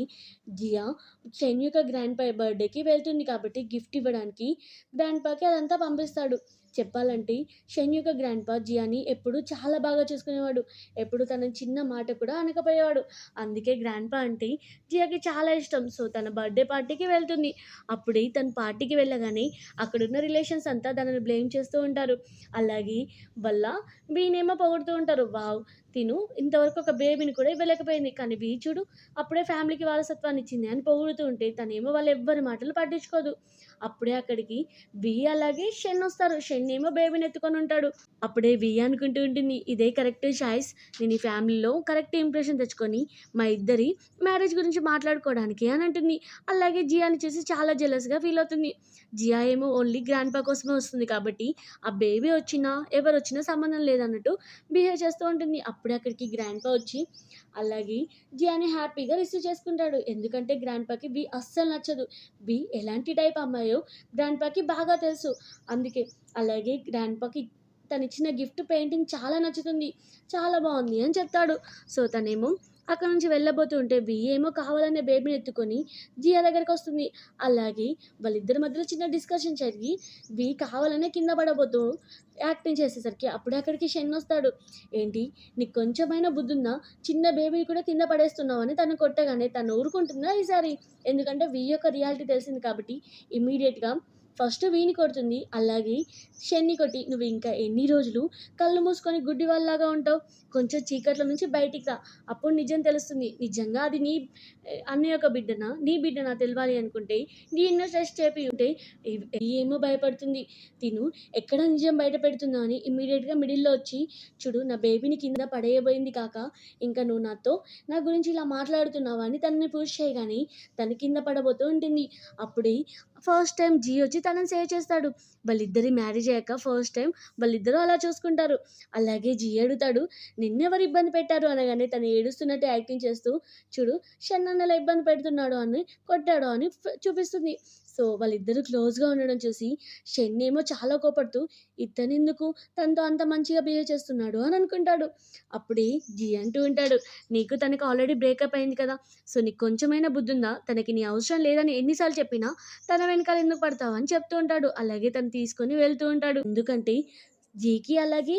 జియా షెన్ యొక్క గ్రాండ్‌పా బర్త్‌డేకి వెళ్తుంది కాబట్టి గిఫ్ట్ ఇవ్వడానికి గ్రాండ్‌పాకి అదంతా పంపిస్తాడు. చెప్పాలంటే షెన్ యొక్క గ్రాండ్‌పా జియాని ఎప్పుడూ చాలా బాగా చూసుకునేవాడు. ఎప్పుడు తన చిన్న మాట కూడా అనకపోయేవాడు. అందుకే గ్రాండ్‌పా అంటే జియాకి చాలా ఇష్టం. సో, తన బర్త్‌డే పార్టీకి వెళ్తుంది. అప్పుడే తను పార్టీకి వెళ్ళగానే అక్కడున్న రిలేషన్స్ అంతా తనని బ్లేమ్ చేస్తూ ఉంటారు. అలాగే వాళ్ళ వీనేమో పొగుడుతూ ఉంటారు. వావ్! తిను ఇంతవరకు ఒక బేబీని కూడా ఇవ్వలేకపోయింది. కానీ వీ చూడు అప్పుడే ఫ్యామిలీకి వారసత్వాన్ని ఇచ్చింది అని పొగుడుతూ ఉంటే తనేమో వాళ్ళెవ్వరి మాటలు పట్టించుకోదు. అప్పుడే అక్కడికి వి అలాగే షెన్ వస్తారు. షెన్ ఏమో బేబీని ఎత్తుకొని ఉంటాడు. అప్పుడే వి అనుకుంటూ ఉంటుంది. ఇదే కరెక్ట్ చాయిస్. నేను ఈ ఫ్యామిలీలో కరెక్ట్ ఇంప్రెషన్ తెచ్చుకొని మా ఇద్దరి మ్యారేజ్ గురించి మాట్లాడుకోవడానికి అని అంటుంది. అలాగే జియాని చూసి చాలా జెలస్‌గా ఫీల్ అవుతుంది. జియా ఏమో ఓన్లీ గ్రాండ్‌పా కోసమే వస్తుంది కాబట్టి ఆ బేబీ వచ్చినా, ఎవరొచ్చినా సంబంధం లేదన్నట్టు బిహేవ్ చేస్తూ ఉంటుంది. అప్పుడే అక్కడికి గ్రాండ్‌పా వచ్చి అలాగే జియాని హ్యాపీగా రిసీవ్ చేసుకుంటాడు. ఎందుకంటే గ్రాండ్‌పాకి వి అస్సలు నచ్చదు. వి ఎలాంటి టైప్ అమ్మాయో గ్రాండ్‌పాకి బాగా తెలుసు. అందుకే అలాగే గ్రాండ్‌పాకి తనిచ్చిన గిఫ్ట్ పెయింటింగ్ చాలా నచ్చుతుంది. చాలా బావుంది అని చెప్తాడు. సో, తనేమో అక్కడి నుంచి వెళ్ళబోతూ ఉంటే వి ఏమో కావాలనే బేబీని ఎత్తుకొని జియా దగ్గరకొస్తుంది. అలాగే వాళ్ళిద్దరి మధ్యలో చిన్న డిస్కషన్ జరిగి వి కావాలనే కింద పడబోతూ యాక్టింగ్ చేసేసరికి అప్పుడే అక్కడికి షెన్ వస్తాడు. "ఏంటి నీకు కొంచెమైనా బుద్ధుందా? చిన్న బేబీని కూడా కింద పడేస్తున్నావు" అని తను కొట్టగానే తను ఊరుకుంటుందా ఈసారి? ఎందుకంటే వి యొక్క రియాలిటీ తెలిసింది కాబట్టి ఇమ్మీడియేట్‌గా ఫస్ట్ వీని కొడుతుంది. అలాగే షెన్ని కొట్టి, "నువ్వు ఇంకా ఎన్ని రోజులు కళ్ళు మూసుకొని గుడ్డివాడిలాగా ఉంటావు? కొంచెం చీకట్లో నుంచి బయటికి రా. అప్పుడు నిజం తెలుస్తుంది. నిజంగా అది అన్న యొక్క బిడ్డనా? నీ బిడ్డనా తెలవాలి అనుకుంటే డీఎన్ఏ టెస్ట్ చేపియుంటే." ఏమో భయపడుతుంది. తిను ఎక్కడ నిజం బయట పెడుతుందో అని ఇమ్మీడియేట్‌గా మిడిల్‌లో వచ్చి, "చూడు నా బేబీని కింద పడేయబోయింది కాక, ఇంకా నువ్వు నా గురించి ఇలా మాట్లాడుతున్నావా?" అని తనని పుష్ చేయగానే తను కింద పడబోతూ ఉంటుంది. అప్పుడే ఫస్ట్ టైమ్ జీ వచ్చి తనని సేవ్ చేస్తాడు. వాళ్ళిద్దరి మ్యారేజ్ అయ్యాక ఫస్ట్ టైమ్ వాళ్ళిద్దరూ అలా చూసుకుంటారు. అలాగే జీ అడుగుతాడు, "నిన్నెవరు ఇబ్బంది పెట్టారు?" అనగానే తను ఏడుస్తున్నట్టు యాక్టింగ్ చేస్తూ, "చూడు షణ్ నన్ను ఇబ్బంది పెడుతున్నాడు అని కొట్టాడు" అని చూపిస్తుంది. సో, వాళ్ళిద్దరూ క్లోజ్‌గా ఉండడం చూసి షెన్ ఏమో చాలా కోపడుతూ, "ఇతనెందుకు తనతో అంత మంచిగా బిహేవ్ చేస్తున్నాడు" అని అనుకుంటాడు. అప్పుడే జీ అంటూ ఉంటాడు, "నీకు తనకి ఆల్రెడీ బ్రేకప్ అయింది కదా! సో, నీకు కొంచెమైనా బుద్ధుందా? తనకి నీ అవసరం లేదని ఎన్ని సార్లు చెప్పినా తన వెనకాల ఎందుకు పడతావు" అని చెప్తూ ఉంటాడు. అలాగే తను తీసుకొని వెళ్తూ ఉంటాడు. ఎందుకంటే జీకి అలాగే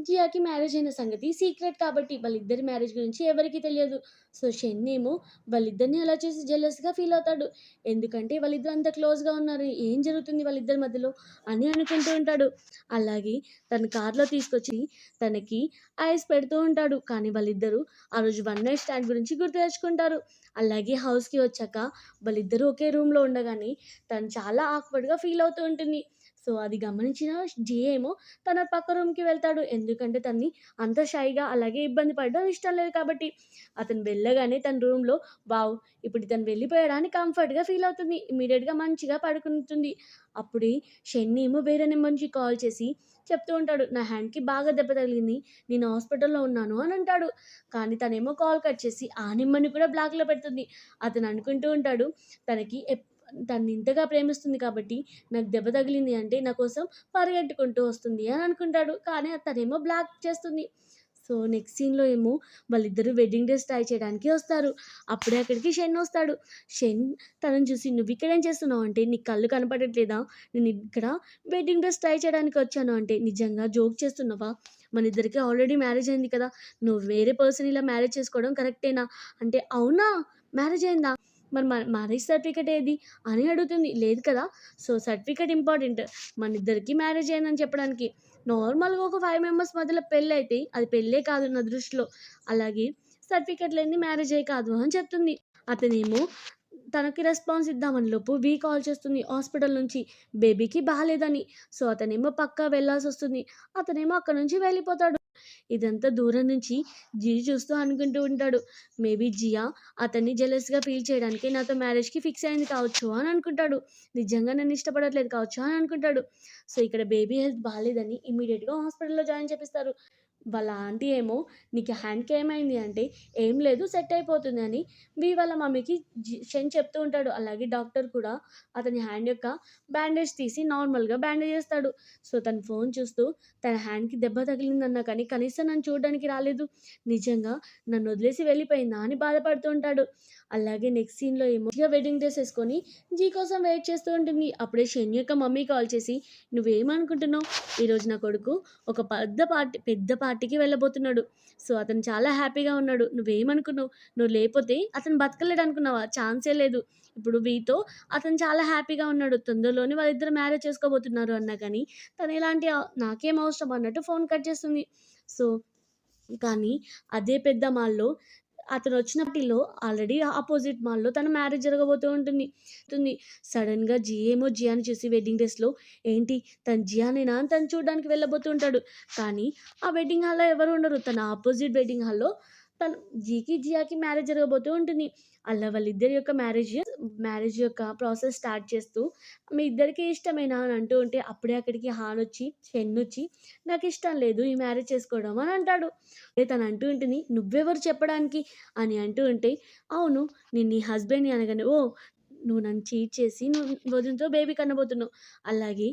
జియాకి మ్యారేజ్ అయిన సంగతి సీక్రెట్ కాబట్టి వాళ్ళిద్దరి మ్యారేజ్ గురించి ఎవరికీ తెలియదు. సో, షెన్ ఏమో వాళ్ళిద్దరిని అలా చూసి జెలస్‌గా ఫీల్ అవుతాడు. ఎందుకంటే వాళ్ళిద్దరు అంత క్లోజ్‌గా ఉన్నారు. ఏం జరుగుతుంది వాళ్ళిద్దరి మధ్యలో అని అనుకుంటూ ఉంటాడు. అలాగే తను కార్‌లో తీసుకొచ్చి తనకి ఐస్ పెడుతూ ఉంటాడు. కానీ వాళ్ళిద్దరూ ఆ రోజు వన్ నైట్ స్టాండ్ గురించి గుర్తు తెచ్చుకుంటారు. అలాగే హౌస్‌కి వచ్చాక వాళ్ళిద్దరూ ఒకే రూమ్‌లో ఉండగానే తను చాలా ఆక్వర్డ్‌గా ఫీల్ అవుతూ ఉంటుంది. సో, అది గమనించిన జే ఏమో తన పక్క రూమ్‌కి వెళ్తాడు. ఎందుకంటే తనని అంత షైగా అలాగే ఇబ్బంది పడడం ఇష్టం లేదు కాబట్టి. అతను వెళ్ళగానే తన రూమ్‌లో వావ్! ఇప్పుడు ఇతను వెళ్ళిపోయాడా అని కంఫర్ట్‌గా ఫీల్ అవుతుంది. ఇమ్మీడియేట్‌గా మంచిగా పడుకుంటుంది. అప్పుడే షెన్ ఏమో వేరే నెంబర్ నుంచి కాల్ చేసి చెప్తూ ఉంటాడు. "నా హ్యాండ్‌కి బాగా దెబ్బ తగిలింది. నేను హాస్పిటల్‌లో ఉన్నాను" అని అంటాడు. కానీ తనేమో కాల్ కట్ చేసి ఆ నెంబర్‌ని కూడా బ్లాక్‌లో పెడుతుంది. అతను అనుకుంటూ ఉంటాడు తనకి తనని ఇంతగా ప్రేమిస్తుంది కాబట్టి నాకు దెబ్బ తగిలింది అంటే నా కోసం పరిగెట్టుకుంటూ వస్తుంది అని అనుకుంటాడు. కానీ తనేమో బ్లాక్ చేస్తుంది. సో, నెక్స్ట్ సీన్‌లో ఏమో వాళ్ళిద్దరూ వెడ్డింగ్ డ్రెస్ ట్రై చేయడానికి వస్తారు. అప్పుడే అక్కడికి షెన్ వస్తాడు. షెన్ తనని చూసి "నువ్విక్కడేం చేస్తున్నావు?" అంటే "నీకు కళ్ళు కనపడట్లేదా? నేనిక్కడ వెడ్డింగ్ డ్రెస్ ట్రై చేయడానికి వచ్చాను" అంటే "నిజంగా జోక్ చేస్తున్నావా? మనిద్దరికి ఆల్రెడీ మ్యారేజ్ అయింది కదా! నువ్వు వేరే పర్సన్ ఇలా మ్యారేజ్ చేసుకోవడం కరెక్టేనా?" అంటే "అవునా? మ్యారేజ్ అయిందా? మరి మ్యారేజ్ సర్టిఫికేట్ ఏది?" అని అడుగుతుంది. లేదు కదా! So, certificate important. మనిద్దరికీ మ్యారేజ్ అయిందని చెప్పడానికి. నార్మల్‌గా ఒక 5 మెంబర్స్ మధ్యలో పెళ్లయితే అది పెళ్ళే కాదు నా దృష్టిలో. అలాగే సర్టిఫికేట్ లేనిది మ్యారేజే కాదు అని చెప్తుంది. అతనేమో తనకి రెస్పాన్స్ ఇద్దామని లోపు కాల్ చేస్తుంది హాస్పిటల్ నుంచి బేబీకి బాలేదని. సో, అతనేమో పక్కా వెళ్ళాల్సొస్తుంది. అతనేమో అక్కడి నుంచి వెళ్ళిపోతాడు. ఇదంతా దూరం నుంచి జీ చూస్తూ అనుకుంటూ ఉంటాడు. మేబీ జియా అతన్ని జెలస్‌గా ఫీల్ చేయడానికి నాతో మ్యారేజ్‌కి ఫిక్స్ అయింది కావచ్చు అని అనుకుంటాడు. నిజంగా నన్ను ఇష్టపడట్లేదు కావచ్చు అని అనుకుంటాడు. సో, ఇక్కడ బేబీ హెల్త్ బాలేదని ఇమ్మీడియేట్‌గా హాస్పిటల్‌లో జాయిన్ చేపిస్తారు. వాళ్ళ ఆంటీ ఏమో "నీకు హ్యాండ్‌కి ఏమైంది?" అంటే "ఏం లేదు సెట్ అయిపోతుంది" అని వాళ్ళ మమ్మీకి షెన్ చెప్తూ ఉంటాడు. అలాగే డాక్టర్ కూడా అతని హ్యాండ్ యొక్క బ్యాండేజ్ తీసి నార్మల్‌గా బ్యాండేజ్ చేస్తాడు. సో, తను ఫోన్ చూస్తూ తన హ్యాండ్‌కి దెబ్బ తగిలిందన్నా కానీ కనీసం నన్ను చూడడానికి రాలేదు. నిజంగా నన్ను వదిలేసి వెళ్ళిపోయిందా అని బాధపడుతూ ఉంటాడు. అలాగే నెక్స్ట్ సీన్‌లో ఏమో జియా వెడ్డింగ్ డ్రెస్ ఏసుకొని జీ కోసం వెయిట్ చేస్తూ ఉంటుంది. అప్పుడే షెన్ యొక్క మమ్మీ కాల్ చేసి "నువ్వేమనుకుంటున్నావు? ఈరోజు నా కొడుకు ఒక పెద్ద పార్టీకి వెళ్ళబోతున్నాడు. సో, అతను చాలా హ్యాపీగా ఉన్నాడు. నువ్వేమనుకున్నావు? నువ్వు లేపోతే అతను బతకలేడు అనుకున్నావా? ఛాన్సే లేదు. ఇప్పుడు వీతో అతను చాలా హ్యాపీగా ఉన్నాడు. తొందరలోనే వాళ్ళిద్దరు మ్యారేజ్ చేసుకోబోతున్నారు" అన్నా కానీ తను ఎలాంటి నాకేం అవసరం అన్నట్టు ఫోన్ కట్ చేస్తుంది. సో, కానీ అదే పెద్ద మాల్‌లో అతనొచ్చిన పార్టీలో ఆల్రెడీ అపోజిట్ మాల్‌లో తన మ్యారేజ్ జరగబోతూ ఉంటుంది. సడెన్‌గా ఏమో జియాని చూసి వెడ్డింగ్ డ్రెస్‌లో ఏంటి తను జియానేనా అని తను చూడడానికి వెళ్ళబోతూ ఉంటాడు. కానీ ఆ వెడ్డింగ్ హాల్‌లో ఎవరు ఉండరు. తన అపోజిట్ వెడ్డింగ్ హాల్‌లో తను జియాకి మ్యారేజ్ జరగబోతూ ఉంటుంది. అలా వాళ్ళిద్దరి యొక్క మ్యారేజ్ యొక్క ప్రాసెస్ స్టార్ట్ చేస్తూ మీ ఇద్దరికీ ఇష్టమేనా అని అంటూ ఉంటే అప్పుడే అక్కడికి షెన్ వచ్చి నాకిష్టం లేదు ఈ మ్యారేజ్ చేసుకోవడం అని అంటాడు. తను అంటూ ఉంటుంది "నువ్వెవరు చెప్పడానికి" అని అంటూ ఉంటే "అవును నేను నీ హస్బెండ్‌ని" అనగానే "ఓహ్! నువ్వు నన్ను చీట్ చేసి నువ్వు వదినతో బేబీ కనబోతున్నావు. అలాగే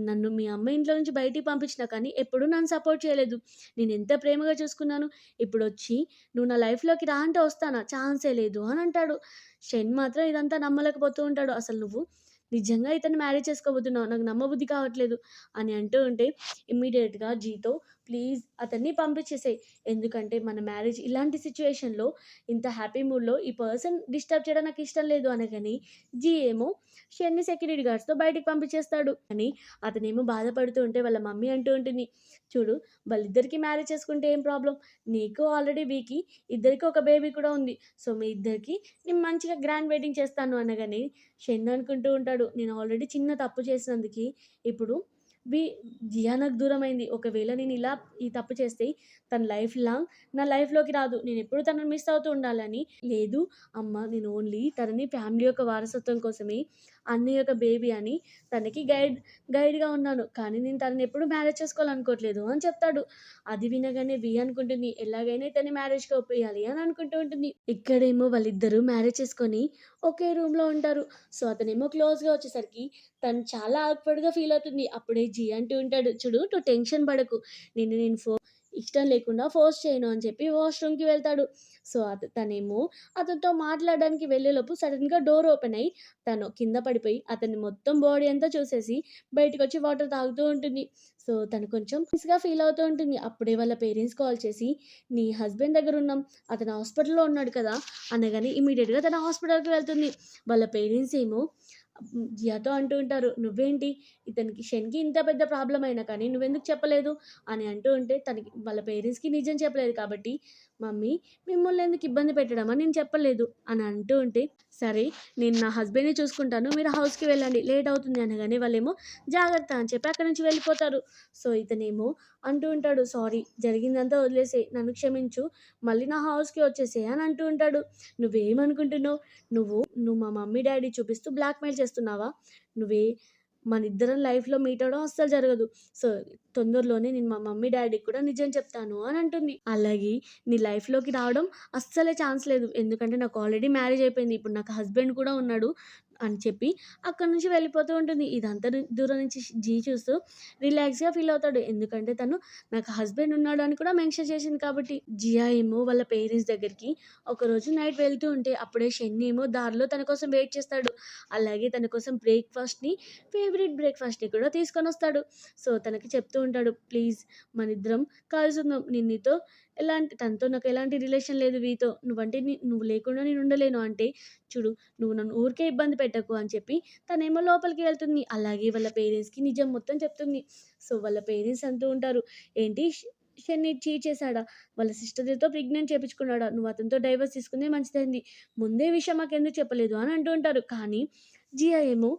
నన్ను మీ అమ్మ ఇంట్లో నుంచి బయటికి పంపించినా కానీ ఎప్పుడూ నన్ను సపోర్ట్ చేయలేదు. నేనెంత ప్రేమగా చూసుకున్నాను. ఇప్పుడొచ్చి నువ్వు నా లైఫ్‌లోకి రా అంటే వస్తానా? ఛాన్సే లేదు" అని అంటాడు. షెన్ మాత్రం ఇదంతా నమ్మలేకపోతూ ఉంటాడు. "అసలు నువ్వు నిజంగా ఇతన్ని మ్యారేజ్ చేసుకోబోతున్నావు. నాకు నమ్మబుద్ధి కావట్లేదు" అని అంటూ ఉంటే ఇమ్మీడియేట్‌గా జీతో "ప్లీజ్ అతన్ని పంపించేసేయి. ఎందుకంటే మన మ్యారేజ్ ఇలాంటి సిట్యుయేషన్‌లో ఇంత హ్యాపీ మూడ్‌లో ఈ పర్సన్ డిస్టర్బ్ చేయడం నాకిష్టం లేదు" అనగానే జీ ఏమో షెన్‌ని సెక్యూరిటీ గార్డ్స్‌తో బయటికి పంపించేస్తాడు. అని అతనేమో బాధపడుతూ ఉంటే వాళ్ళ మమ్మీ అంటూ ఉంటుంది "చూడు వాళ్ళిద్దరికీ మ్యారేజ్ చేసుకుంటే ఏం ప్రాబ్లమ్? నీకు ఆల్రెడీ ఇద్దరికి ఒక బేబీ కూడా ఉంది. సో, మీ ఇద్దరికి నేను మంచిగా గ్రాండ్ వెడ్డింగ్ చేస్తాను" అనగానే షెన్ అనుకుంటూ ఉంటాడు నేను ఆల్రెడీ చిన్న తప్పు చేసినందుకు ఇప్పుడు వి జియా నాకు దూరమైంది. ఒకవేళ నేను ఇలా ఈ తప్పు చేస్తే తను లైఫ్ లాంగ్ నా లైఫ్‌లోకి రాదు. నేనెప్పుడు తనని మిస్ అవుతూ ఉండాలని. లేదు అమ్మ నేను ఓన్లీ తనని ఫ్యామిలీ యొక్క వారసత్వం కోసమే అన్నయ్య యొక్క బేబీ అని తనకి గైడ్‌గా ఉన్నాను. కానీ నేను తనని ఎప్పుడు మ్యారేజ్ చేసుకోవాలనుకోవట్లేదు అని చెప్తాడు. అది వినగానే అనుకుంటుంది ఎలాగైనా ఇతన్ని మ్యారేజ్‌కి ఒప్పేయాలి అని అనుకుంటూ ఉంటుంది. ఇక్కడేమో వాళ్ళిద్దరూ మ్యారేజ్ చేసుకొని ఒకే రూమ్‌లో ఉంటారు. సో, అతనేమో క్లోజ్‌గా వచ్చేసరికి తను చాలా ఆక్వర్డ్‌గా ఫీల్ అవుతుంది. అప్పుడే జీ అంటూ ఉంటాడు, "చూడు నువ్వు టెన్షన్ పడకు. నేను ఇష్టం లేకుండా ఫోర్స్ చేయను" అని చెప్పి వాష్‌రూమ్‌కి వెళ్తాడు. సో, తనేమో అతనితో మాట్లాడడానికి వెళ్ళేలోపు సడెన్‌గా డోర్ ఓపెన్ అయ్యి తను కింద పడిపోయి అతని మొత్తం బాడీ అంతా చూసేసి బయటకొచ్చి వాటర్ తాగుతూ ఉంటుంది. సో, తను కొంచెం పీస్‌గా ఫీల్ అవుతూ ఉంటుంది. అప్పుడే వాళ్ళ పేరెంట్స్ కాల్ చేసి, "నీ హస్బెండ్ దగ్గరున్నాం. అతను హాస్పిటల్‌లో ఉన్నాడు కదా!" అనగానే ఇమ్మీడియేట్‌గా తను హాస్పిటల్‌కి వెళ్తుంది. వాళ్ళ పేరెంట్స్ ఏమో జియాతో అంటూ ఉంటారు, "నువ్వేంటి షెన్‌కి ఇంత పెద్ద ప్రాబ్లమ్ అయినా కానీ నువ్వెందుకు చెప్పలేదు?" అని అంటూ ఉంటే వాళ్ళ పేరెంట్స్‌కి నిజం చెప్పలేదు కాబట్టి, "మమ్మీ మిమ్మల్ని ఎందుకు ఇబ్బంది పెట్టడం అని నేను చెప్పలేదు" అని అంటూ ఉంటే, "సరే నేను నా హస్బెండ్‌ని చూసుకుంటాను. మీరు హౌస్‌కి వెళ్ళండి. లేట్ అవుతుంది" అనగానే వాళ్ళేమో జాగ్రత్త అని చెప్పి అక్కడి నుంచి వెళ్ళిపోతారు. సో, ఇతనేమో అంటూ ఉంటాడు, "సారీ జరిగిందంతా వదిలేసేయి. నన్ను క్షమించు. మళ్ళీ నా హౌస్‌కి వచ్చేసేయి" అని అంటూ ఉంటాడు. "నువ్వేమనుకుంటున్నావు? నువ్వు మా మమ్మీ డ్యాడీ చూపిస్తూ బ్లాక్‌మెయిల్ చేస్తున్నావా? నువ్వే మనిద్దరం లైఫ్‌లో మీట్ అవ్వడం అస్సలు జరగదు. సో, తొందరలోనే నేను మా మమ్మీ డ్యాడీకి కూడా నిజం చెప్తాను" అని అంటుంది. అలాగే నీ లైఫ్‌లోకి రావడం అస్సలే ఛాన్స్ లేదు. ఎందుకంటే నాకు ఆల్రెడీ మ్యారేజ్ అయిపోయింది. ఇప్పుడు నాకు హస్బెండ్ కూడా ఉన్నాడు. అని చెప్పి అక్కడి నుంచి వెళ్ళిపోతూ ఉంటుంది. ఇదంతా దూరం నుంచి జీ చూస్తూ రిలాక్స్‌గా ఫీల్ అవుతాడు. ఎందుకంటే తను నాకు హస్బెండ్ ఉన్నాడు అని కూడా మెన్షన్ చేసింది కాబట్టి. జియా ఏమో వాళ్ళ పేరెంట్స్ దగ్గరికి ఒకరోజు నైట్ వెళ్తూ ఉంటే అప్పుడే షెన్ ఏమో దారిలో తన కోసం వెయిట్ చేస్తాడు. అలాగే తన కోసం ఫేవరెట్ బ్రేక్‌ఫాస్ట్‌ని కూడా తీసుకొనొస్తాడు. సో, తనకి చెప్తూ ఉంటాడు, "ప్లీజ్ మనిద్దరం కలిసుందాం. నేను నీతో తనతో నాకు ఎలాంటి రిలేషన్ లేదు వీతో. నువ్వు లేకుండా నేను ఉండలేను" అంటే, "చూడు నువ్వు నన్ను ఊరికే ఇబ్బంది పెట్టకు" అని చెప్పి తనేమో లోపలికి వెళ్తుంది. అలాగే వాళ్ళ పేరెంట్స్‌కి నిజం మొత్తం చెప్తుంది. సో, వాళ్ళ పేరెంట్స్ అంటూ ఉంటారు, "ఏంటి షెన్ని చీట్ చేసాడా? వాళ్ళ సిస్టర్‌తో ప్రెగ్నెంట్ చేపించుకున్నాడా? నువ్వు అతనితో డైవర్స్ తీసుకుందే మంచిదయింది. ముందే విషయం మాకెందుకు చెప్పలేదు" అని అంటూ ఉంటారు. కానీ జియా ఏమో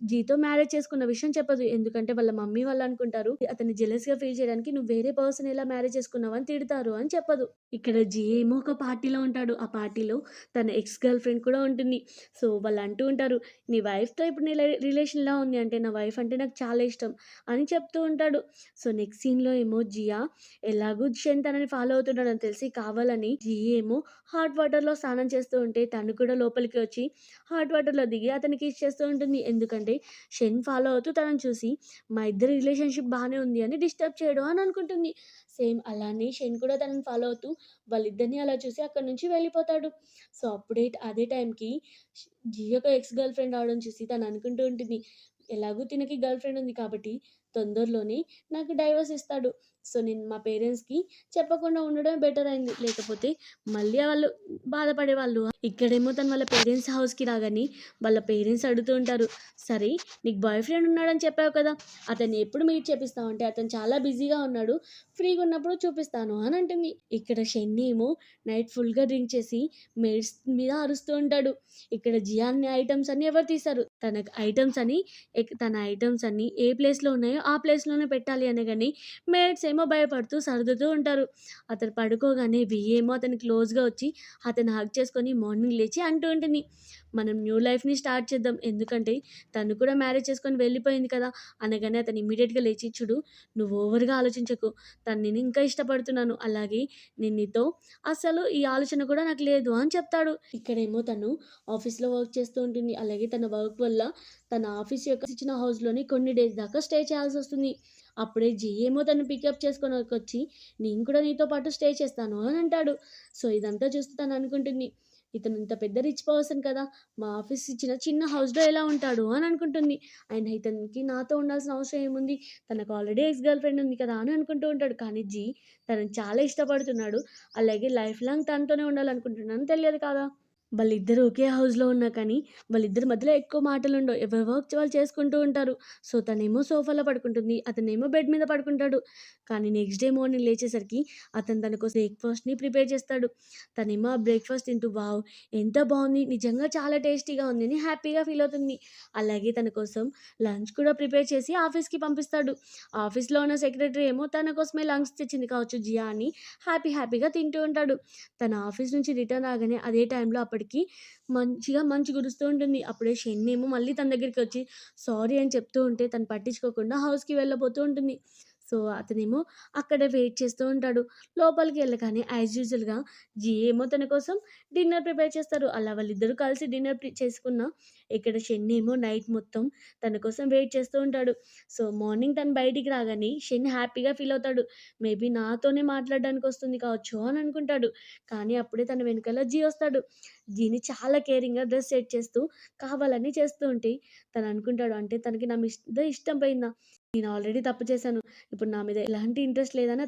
జీతో మ్యారేజ్ చేసుకున్న విషయం చెప్పదు. ఎందుకంటే వాళ్ళ మమ్మీ వాళ్ళు అనుకుంటారు, అతన్ని జెలస్‌గా ఫీల్ చేయడానికి "నువ్వు వేరే పర్సన్ ఎలా మ్యారేజ్ చేసుకున్నావు" అని తిడతారు అని చెప్పదు. ఇక్కడ జీ ఏమో ఒక పార్టీలో ఉంటాడు. ఆ పార్టీలో తన ఎక్స్ గర్ల్ ఫ్రెండ్ కూడా ఉంటుంది. సో, వాళ్ళు అంటూ ఉంటారు, "నీ వైఫ్‌తో ఇప్పుడు నీ రిలేషన్ ఎలా ఉంది" అంటే, "నా వైఫ్ అంటే నాకు చాలా ఇష్టం" అని చెప్తూ ఉంటాడు. సో, నెక్స్ట్ సీన్‌లో ఏమో జియా ఎలాగో షెన్ తనని ఫాలో అవుతున్నాడని తెలిసి కావాలని జీ ఏమో హాట్ వాటర్‌లో స్నానం చేస్తూ ఉంటే తను కూడా లోపలికి వచ్చి హాట్ వాటర్‌లో దిగి అతనికి కిస్ చేస్తూ ఉంటుంది. ఎందుకంటే షెన్ ఫాలో అవుతూ తనని చూసి మా ఇద్దరి రిలేషన్‌షిప్ బానే ఉంది అని డిస్టర్బ్ చేయడు అని అనుకుంటుంది. సేమ్ అలానే షెన్ కూడా తనని ఫాలో అవుతూ వాళ్ళిద్దరిని అలా చూసి అక్కడి నుంచి వెళ్ళిపోతాడు. సో, అదే టైంకి జీ యొక్క ఎక్స్ గర్ల్ ఫ్రెండ్ రావడం చూసి తను అనుకుంటూ ఉంటుంది, ఎలాగో తినకి గర్ల్ ఫ్రెండ్ ఉంది కాబట్టి తొందరలోనే నాకు డైవర్స్ ఇస్తాడు. సో, నేను మా పేరెంట్స్‌కి చెప్పకుండా ఉండడమే బెటర్ అయింది. లేకపోతే మళ్ళీ వాళ్ళు బాధపడేవాళ్ళు. ఇక్కడేమో తను వాళ్ళ పేరెంట్స్ హౌస్‌కి రాగానే వాళ్ళ పేరెంట్స్ అడుగుతూ ఉంటారు, "సరే నీకు బాయ్ ఫ్రెండ్ ఉన్నాడని చెప్పావు కదా! అతన్ని ఎప్పుడు మీట్ చేపిస్తావు?" అంటే, "అతను చాలా బిజీగా ఉన్నాడు. ఫ్రీగా ఉన్నప్పుడు చూపిస్తాను" అని అంటుంది. ఇక్కడ షెన్నీ ఏమో నైట్ ఫుల్‌గా డ్రింక్ చేసి మెయిడ్స్ మీద అరుస్తూ ఉంటాడు. ఇక్కడ జియాన్ ఐటెమ్స్ అన్నీ ఎవరు తీశారు? తన ఐటెమ్స్ అన్నీ ఏ ప్లేస్‌లో ఉన్నాయో ఆ ప్లేస్‌లోనే పెట్టాలి అనగానే మేట్స్ ఏమో భయపడుతూ సర్దుతూ ఉంటారు. అతను పడుకోగానే ఏమో అతనికి క్లోజ్‌గా వచ్చి అతన్ని హగ్ చేసుకొని మార్నింగ్ లేచి అంటూ ఉంటుంది, "మనం న్యూ లైఫ్‌ని స్టార్ట్ చేద్దాం. ఎందుకంటే తను కూడా మ్యారేజ్ చేసుకొని వెళ్ళిపోయింది కదా!" అనగానే అతను ఇమ్మీడియేట్‌గా లేచి, "చూడు నువ్వు ఓవర్‌గా ఆలోచించకు. తను నేను ఇంకా ఇష్టపడుతున్నాను. అలాగే నేను నీతో అసలు ఈ ఆలోచన కూడా నాకు లేదు" అని చెప్తాడు. ఇక్కడేమో తను ఆఫీస్‌లో వర్క్ చేస్తూ ఉంటుంది. అలాగే తన వర్క్ వల్ల తన ఆఫీస్ యొక్క ఇచ్చిన హౌస్‌లోనే కొన్ని డేస్ దాకా స్టే చేయాల్సొస్తుంది. అప్పుడే జీ ఏమో తనని పికప్ చేసుకొనొచ్చి, "నేను కూడా నీతో పాటు స్టే చేస్తాను" అని అంటాడు. సో, ఇదంతా చూస్తూ తను అనుకుంటుంది, ఇతను ఇంత పెద్ద రిచ్ పర్సన్ కదా! మా ఆఫీస్ ఇచ్చిన చిన్న హౌస్‌లో ఎలా ఉంటాడు అని అనుకుంటుంది. అయినా ఇతనికి నాతో ఉండాల్సిన అవసరం ఏముంది? తనకు ఆల్రెడీ ఎక్స్ గర్ల్ ఫ్రెండ్ ఉంది కదా! అని అనుకుంటూ ఉంటాడు. కానీ జీ తనని చాలా ఇష్టపడుతున్నాడు. అలాగే లైఫ్ లాంగ్ తనతోనే ఉండాలనుకుంటున్నాడని తెలియదు కదా! వాళ్ళిద్దరూ ఒకే హౌస్‌లో ఉన్నా కానీ, వాళ్ళిద్దరి మధ్యలో ఎక్కువ మాటలుండవు. ఎవరి వర్క్ వాళ్ళు చేసుకుంటూ ఉంటారు. సో, తనేమో సోఫాలో పడుకుంటుంది. అతనేమో బెడ్ మీద పడుకుంటాడు. కానీ నెక్స్ట్ డే మార్నింగ్ లేచేసరికి అతను తన కోసం బ్రేక్‌ఫాస్ట్‌ని ప్రిపేర్ చేస్తాడు. తనేమో ఆ బ్రేక్‌ఫాస్ట్ తింటూ వావ్! ఎంత బావుంది. నిజంగా చాలా టేస్టీగా ఉంది అని హ్యాపీగా ఫీల్ అవుతుంది. అలాగే తన కోసం లంచ్ కూడా ప్రిపేర్ చేసి ఆఫీస్‌కి పంపిస్తాడు. ఆఫీస్‌లో ఉన్న సెక్రటరీ ఏమో తన కోసమే లంచ్ తెచ్చింది కావచ్చు జియా అని హ్యాపీగా తింటూ ఉంటాడు. తన ఆఫీస్ నుంచి రిటర్న్ రాగానే అదే టైంలో అప్పటికి మంచిగా మంచు కురుస్తూ ఉంటుంది. అప్పుడే షెన్నేమో మళ్ళీ తన దగ్గరికి వచ్చి సారీ అని చెప్తూ ఉంటే తను పట్టించుకోకుండా హౌస్‌కి వెళ్ళబోతూ ఉంటుంది. సో, అతనేమో అక్కడే వెయిట్ చేస్తూ ఉంటాడు. లోపలికి వెళ్ళగానే యాజ్ యూజువల్‌గా జీ ఏమో తన కోసం డిన్నర్ ప్రిపేర్ చేస్తారు. అలా వాళ్ళిద్దరూ కలిసి డిన్నర్ చేసుకున్న ఇక్కడ షెన్నేమో నైట్ మొత్తం తన కోసం వెయిట్ చేస్తూ ఉంటాడు. సో, మార్నింగ్ తను బయటికి రాగానే షెన్ హ్యాపీగా ఫీల్ అవుతాడు. మేబీ నాతోనే మాట్లాడడానికి వస్తుంది కావచ్చు అని అనుకుంటాడు. కానీ అప్పుడే తన వెనకాల జీ వస్తాడు. జీని చాలా కేరింగ్‌గా డ్రెస్ సెట్ చేస్తూ కావాలని చేస్తూ ఉంటే తను అనుకుంటాడు, అంటే తనకి నా మీద ఇష్టం పోయిందా? నేను ఆల్రెడీ తప్పు చేశాను. ఇప్పుడు నా మీద ఎలాంటి ఇంట్రెస్ట్ లేదని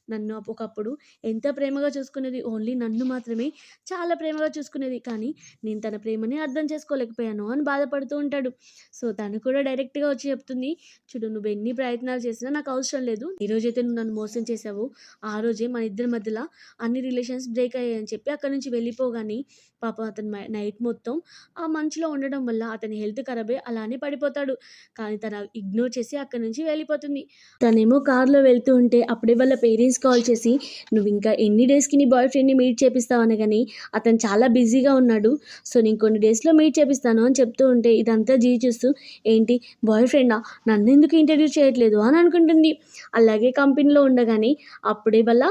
నన్ను ఒకప్పుడు ఎంత ప్రేమగా చూసుకునేది. ఓన్లీ నన్ను మాత్రమే చాలా ప్రేమగా చూసుకునేది. కానీ నేను తన ప్రేమని అర్థం చేసుకోలేకపోయాను అని బాధపడుతూ ఉంటాడు. సో, తను కూడా డైరెక్ట్‌గా వచ్చి చెప్తుంది, "చూడు నువ్వెన్ని ప్రయత్నాలు చేసినా నాకు అవసరం లేదు. ఏ రోజైతే నువ్వు నన్ను మోసం చేశావో ఆ రోజే మన ఇద్దరి మధ్యల అన్ని రిలేషన్స్ బ్రేక్ అయ్యాయని" చెప్పి అక్కడి నుంచి వెళ్ళిపోగానే పాపం అతను నైట్ మొత్తం ఆ మంచులో ఉండడం వల్ల అతని హెల్త్ ఖరాబై అలానే పడిపోతాడు. కానీ తను ఇగ్నోర్ చేసి అక్కడి నుంచి వెళ్ళిపోతుంది. తనేమో కార్‌లో వెళ్తూ ఉంటే అప్పుడే వాళ్ళ పేరెంట్స్ కాల్ చేసి, "నువ్వింకా ఎన్ని డేస్‌కి నీ బాయ్ ఫ్రెండ్‌ని మీట్ చేపిస్తావు" అనగానే, "అతను చాలా బిజీగా ఉన్నాడు. సో, నేను కొన్ని డేస్‌లో మీట్ చేపిస్తాను" అని చెప్తూ ఉంటే ఇదంతా జీ చూస్తూ, "ఏంటి బాయ్ ఫ్రెండా? నన్నెందుకు ఇంట్రడ్యూస్ చేయట్లేదు" అని అనుకుంటుంది. అలాగే కంపెనీలో ఉండగానే అప్పుడే వాళ్ళ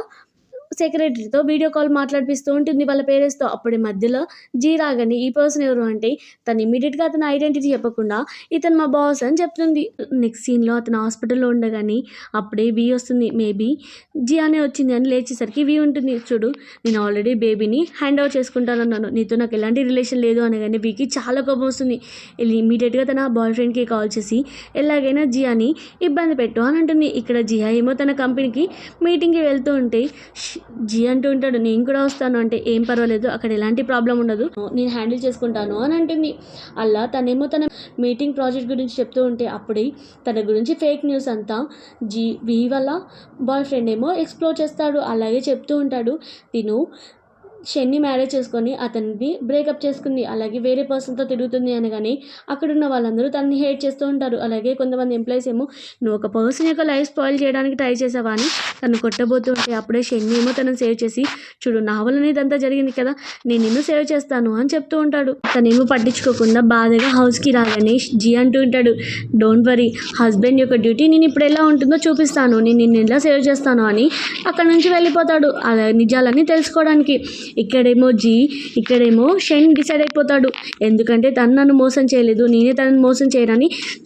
సెక్రటరీతో వీడియో కాల్ మాట్లాడిపిస్తూ ఉంటుంది వాళ్ళ పేరెంట్స్‌తో. అప్పుడే మధ్యలో జీ రాగానే ఈ పర్సన్ ఎవరు అంటే తను ఇమ్మీడియేట్‌గా అతని ఐడెంటిటీ చెప్పకుండా ఇతను మా బాస్ అని చెప్తుంది. నెక్స్ట్ సీన్‌లో అతను హాస్పిటల్‌లో ఉండగానే అప్పుడే వి వస్తుంది. మేబీ జీ అనే వచ్చింది అని లేచేసరికి వి ఉంటుంది. చూడు నేను ఆల్రెడీ బేబీని హ్యాండ్ ఓవర్ చేసుకుంటానన్నాను. నీతో నాకు ఎలాంటి రిలేషన్ లేదు అనగానే వికి చాలా కోపం వస్తుంది. ఇమ్మీడియేట్‌గా తన బాయ్ ఫ్రెండ్‌కి కాల్ చేసి ఎలాగైనా జియాని ఇబ్బంది పెట్టు అని అంటుంది. ఇక్కడ జియా ఏమో తన కంపెనీకి మీటింగ్‌కి వెళ్తూ ఉంటే జీ అంటూ ఉంటాడు నేను కూడా వస్తాను అంటే ఏం పర్వాలేదు అక్కడ ఎలాంటి ప్రాబ్లం ఉండదు నేను హ్యాండిల్ చేసుకుంటాను అని అంటుంది. అలా తనేమో తన మీటింగ్ ప్రాజెక్ట్ గురించి చెప్తూ ఉంటే అప్పుడే తన గురించి ఫేక్ న్యూస్ అంతా వి వల్ల బాయ్ ఫ్రెండ్ ఏమో ఎక్స్ప్లోర్ చేస్తాడు. అలాగే చెప్తూ ఉంటాడు తిను షెన్ని మ్యారేజ్ చేసుకొని అతన్ని బ్రేకప్ చేసుకుంది. అలాగే వేరే పర్సన్‌తో తిరుగుతుంది అనగానే అక్కడున్న వాళ్ళందరూ తనని హేట్ చేస్తూ ఉంటారు. అలాగే కొంతమంది ఎంప్లాయీస్ ఏమో నువ్వు ఒక పర్సన్ యొక్క లైఫ్ స్పాయిల్ చేయడానికి ట్రై చేసావా అని తను కొట్టబోతూ ఉంటే అప్పుడే షెన్ని ఏమో తనని సేవ్ చేసి చూడు నా వల్లనే ఇదంతా జరిగింది కదా నేను నిన్ను సేవ్ చేస్తాను అని చెప్తూ ఉంటాడు. తనేమో పట్టించుకోకుండా బాధగా హౌస్‌కి రాగానే జీ అంటూ ఉంటాడు డోంట్ వరీ హస్బెండ్ యొక్క డ్యూటీ నేను ఇప్పుడు ఎలా ఉంటుందో చూపిస్తాను నేను నిన్ను ఎలా సేవ్ చేస్తాను అని అక్కడి నుంచి వెళ్ళిపోతాడు అలా నిజాలన్నీ తెలుసుకోవడానికి. ఇక్కడేమో షెన్ డిసైడ్ అయిపోతాడు. ఎందుకంటే తను నన్ను మోసం చేయలేదు నేనే తనని మోసం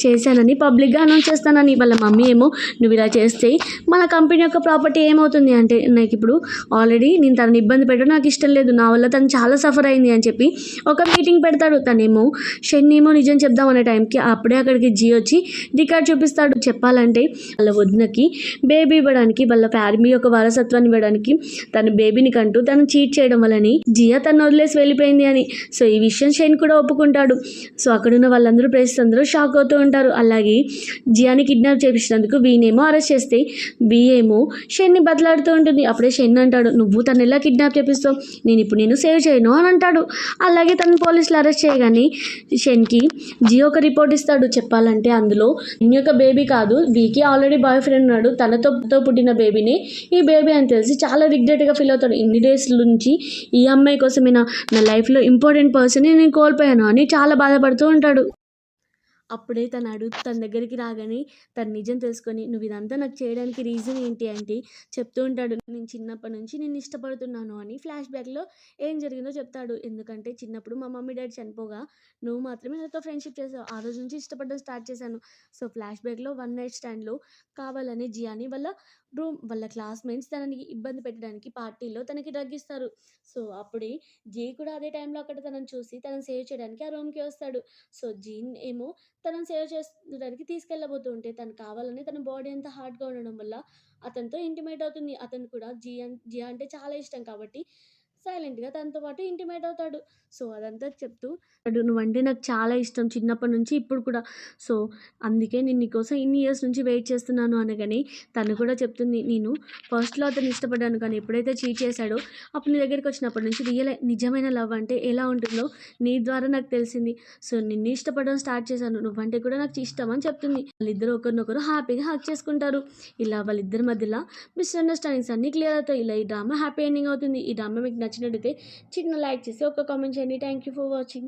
చేశానని పబ్లిక్గా అనౌన్స్ చేస్తానని. వాళ్ళ మమ్మీ ఏమో నువ్వు ఇలా చేస్తే మన కంపెనీ యొక్క ప్రాపర్టీ ఏమవుతుంది అంటే నాకు ఇప్పుడు ఆల్రెడీ నేను తనని ఇబ్బంది పెట్టడం నాకు ఇష్టం లేదు నా వల్ల తను చాలా సఫర్ అయింది అని చెప్పి ఒక మీటింగ్ పెడతాడు. తనేమో షెన్ ఏమో నిజం చెప్దాం అనే టైంకి అప్పుడే అక్కడికి జీ వచ్చి రికార్డ్ చూపిస్తాడు. చెప్పాలంటే వాళ్ళ వదినకి బేబీ ఇవ్వడానికి వాళ్ళ ఫ్యామిలీ యొక్క వారసత్వాన్ని ఇవ్వడానికి తన బేబీని కంటూ తను చీట్ చేయడం వలని జియా తను వదిలేసి వెళ్ళిపోయింది అని. సో ఈ విషయం షైన్ కూడా ఒప్పుకుంటాడు. సో అక్కడున్న వాళ్ళందరూ ప్రెస్ అందరూ షాక్ అవుతూ ఉంటారు. అలాగే జియాని కిడ్నాప్ చేపించినందుకు వీనేమో అరెస్ట్ చేస్తే బి ఏమో షెన్ని బతలాడుతూ ఉంటుంది. అప్పుడే షెన్ అంటాడు నువ్వు తను ఎలా కిడ్నాప్ చేపిస్తావు నేను సేవ్ చేయను అని అంటాడు. అలాగే తను పోలీసులు అరెస్ట్ చేయగానే షెన్కి జియో ఒక రిపోర్ట్ ఇస్తాడు. చెప్పాలంటే అందులో ఇన్ యొక్క బేబీ కాదు వీకి ఆల్రెడీ బాయ్ ఫ్రెండ్ ఉన్నాడు తనతో పుట్టిన బేబీని ఈ బేబీ అని తెలిసి చాలా రిగ్రెట్గా ఫీల్ అవుతాడు. ఇన్ని డేస్ నుంచి ఈ అమ్మాయి కోసమే నా లైఫ్లో ఇంపార్టెంట్ పర్సన్ నేను కోల్పోయాను అని చాలా బాధపడుతూ ఉంటాడు. అప్పుడే తన దగ్గరికి రాగానే తను నిజం తెలుసుకొని నువ్వు ఇదంతా నాకు చేయడానికి రీజన్ ఏంటి అంటే చెప్తూ ఉంటాడు నేను చిన్నప్పటి నుంచి నేను ఇష్టపడుతున్నాను అని ఫ్లాష్ బ్యాక్లో ఏం జరిగిందో చెప్తాడు. ఎందుకంటే చిన్నప్పుడు మా మమ్మీ డాడీ చనిపోగా నువ్వు మాత్రమే నాతో ఫ్రెండ్షిప్ చేసావు ఆ రోజు నుంచి ఇష్టపడడం స్టార్ట్ చేశాను. సో ఫ్లాష్ బ్యాక్లో వన్ నైట్ స్టాండ్లో కావాలని జియాని వాళ్ళ క్లాస్మేట్స్ తనని ఇబ్బంది పెట్టడానికి పార్టీలో తనకి డ్రగ్ ఇస్తారు. సో అప్పుడే జీ కూడా అదే టైంలో అక్కడ తనని చూసి తనని సేవ్ చేయడానికి ఆ రూమ్కి వస్తాడు. సో జీన్ ఏమో తనని సేవ్ చేసుకోవడానికి తీసుకెళ్ళబోతూ ఉంటే తను కావాలని తన బాడీ అంతా హార్డ్గా ఉండడం వల్ల అతనితో ఇంటిమేట్ అవుతుంది. అతను కూడా జియా అంటే చాలా ఇష్టం కాబట్టి సైలెంట్గా తనతో పాటు ఇంటిమేట్ అవుతాడు. సో అదంతా చెప్తూ నువ్వంటే నాకు చాలా ఇష్టం చిన్నప్పటి నుంచి ఇప్పుడు కూడా సో అందుకే నేను నీకోసం ఇన్ని ఇయర్స్ నుంచి వెయిట్ చేస్తున్నాను అనగానే తను కూడా చెప్తుంది నేను ఫస్ట్లో అతను ఇష్టపడ్డాను కానీ ఎప్పుడైతే చీట్ చేశాడో అప్పుడు నీ దగ్గరికి వచ్చినప్పటి నుంచి నిజమైన లవ్ అంటే ఎలా ఉంటుందో నీ ద్వారా నాకు తెలిసింది. సో నిన్ను ఇష్టపడడం స్టార్ట్ చేశాను నువ్వంటే కూడా నాకు ఇష్టం అని చెప్తుంది. వాళ్ళిద్దరు ఒకరినొకరు హ్యాపీగా హక్ చేసుకుంటారు. ఇలా వాళ్ళిద్దరి మధ్యలో మిస్అండర్స్టాండింగ్స్ అన్నీ క్లియర్ అవుతాయి. ఇలా ఈ డ్రామా హ్యాపీ ఎండింగ్ అవుతుంది. ఈ డ్రామా మీకు నచ్చినట్టయితే చిన్న లైక్ చేసి ఒక కామెంట్ చేయండి. Thank you for watching.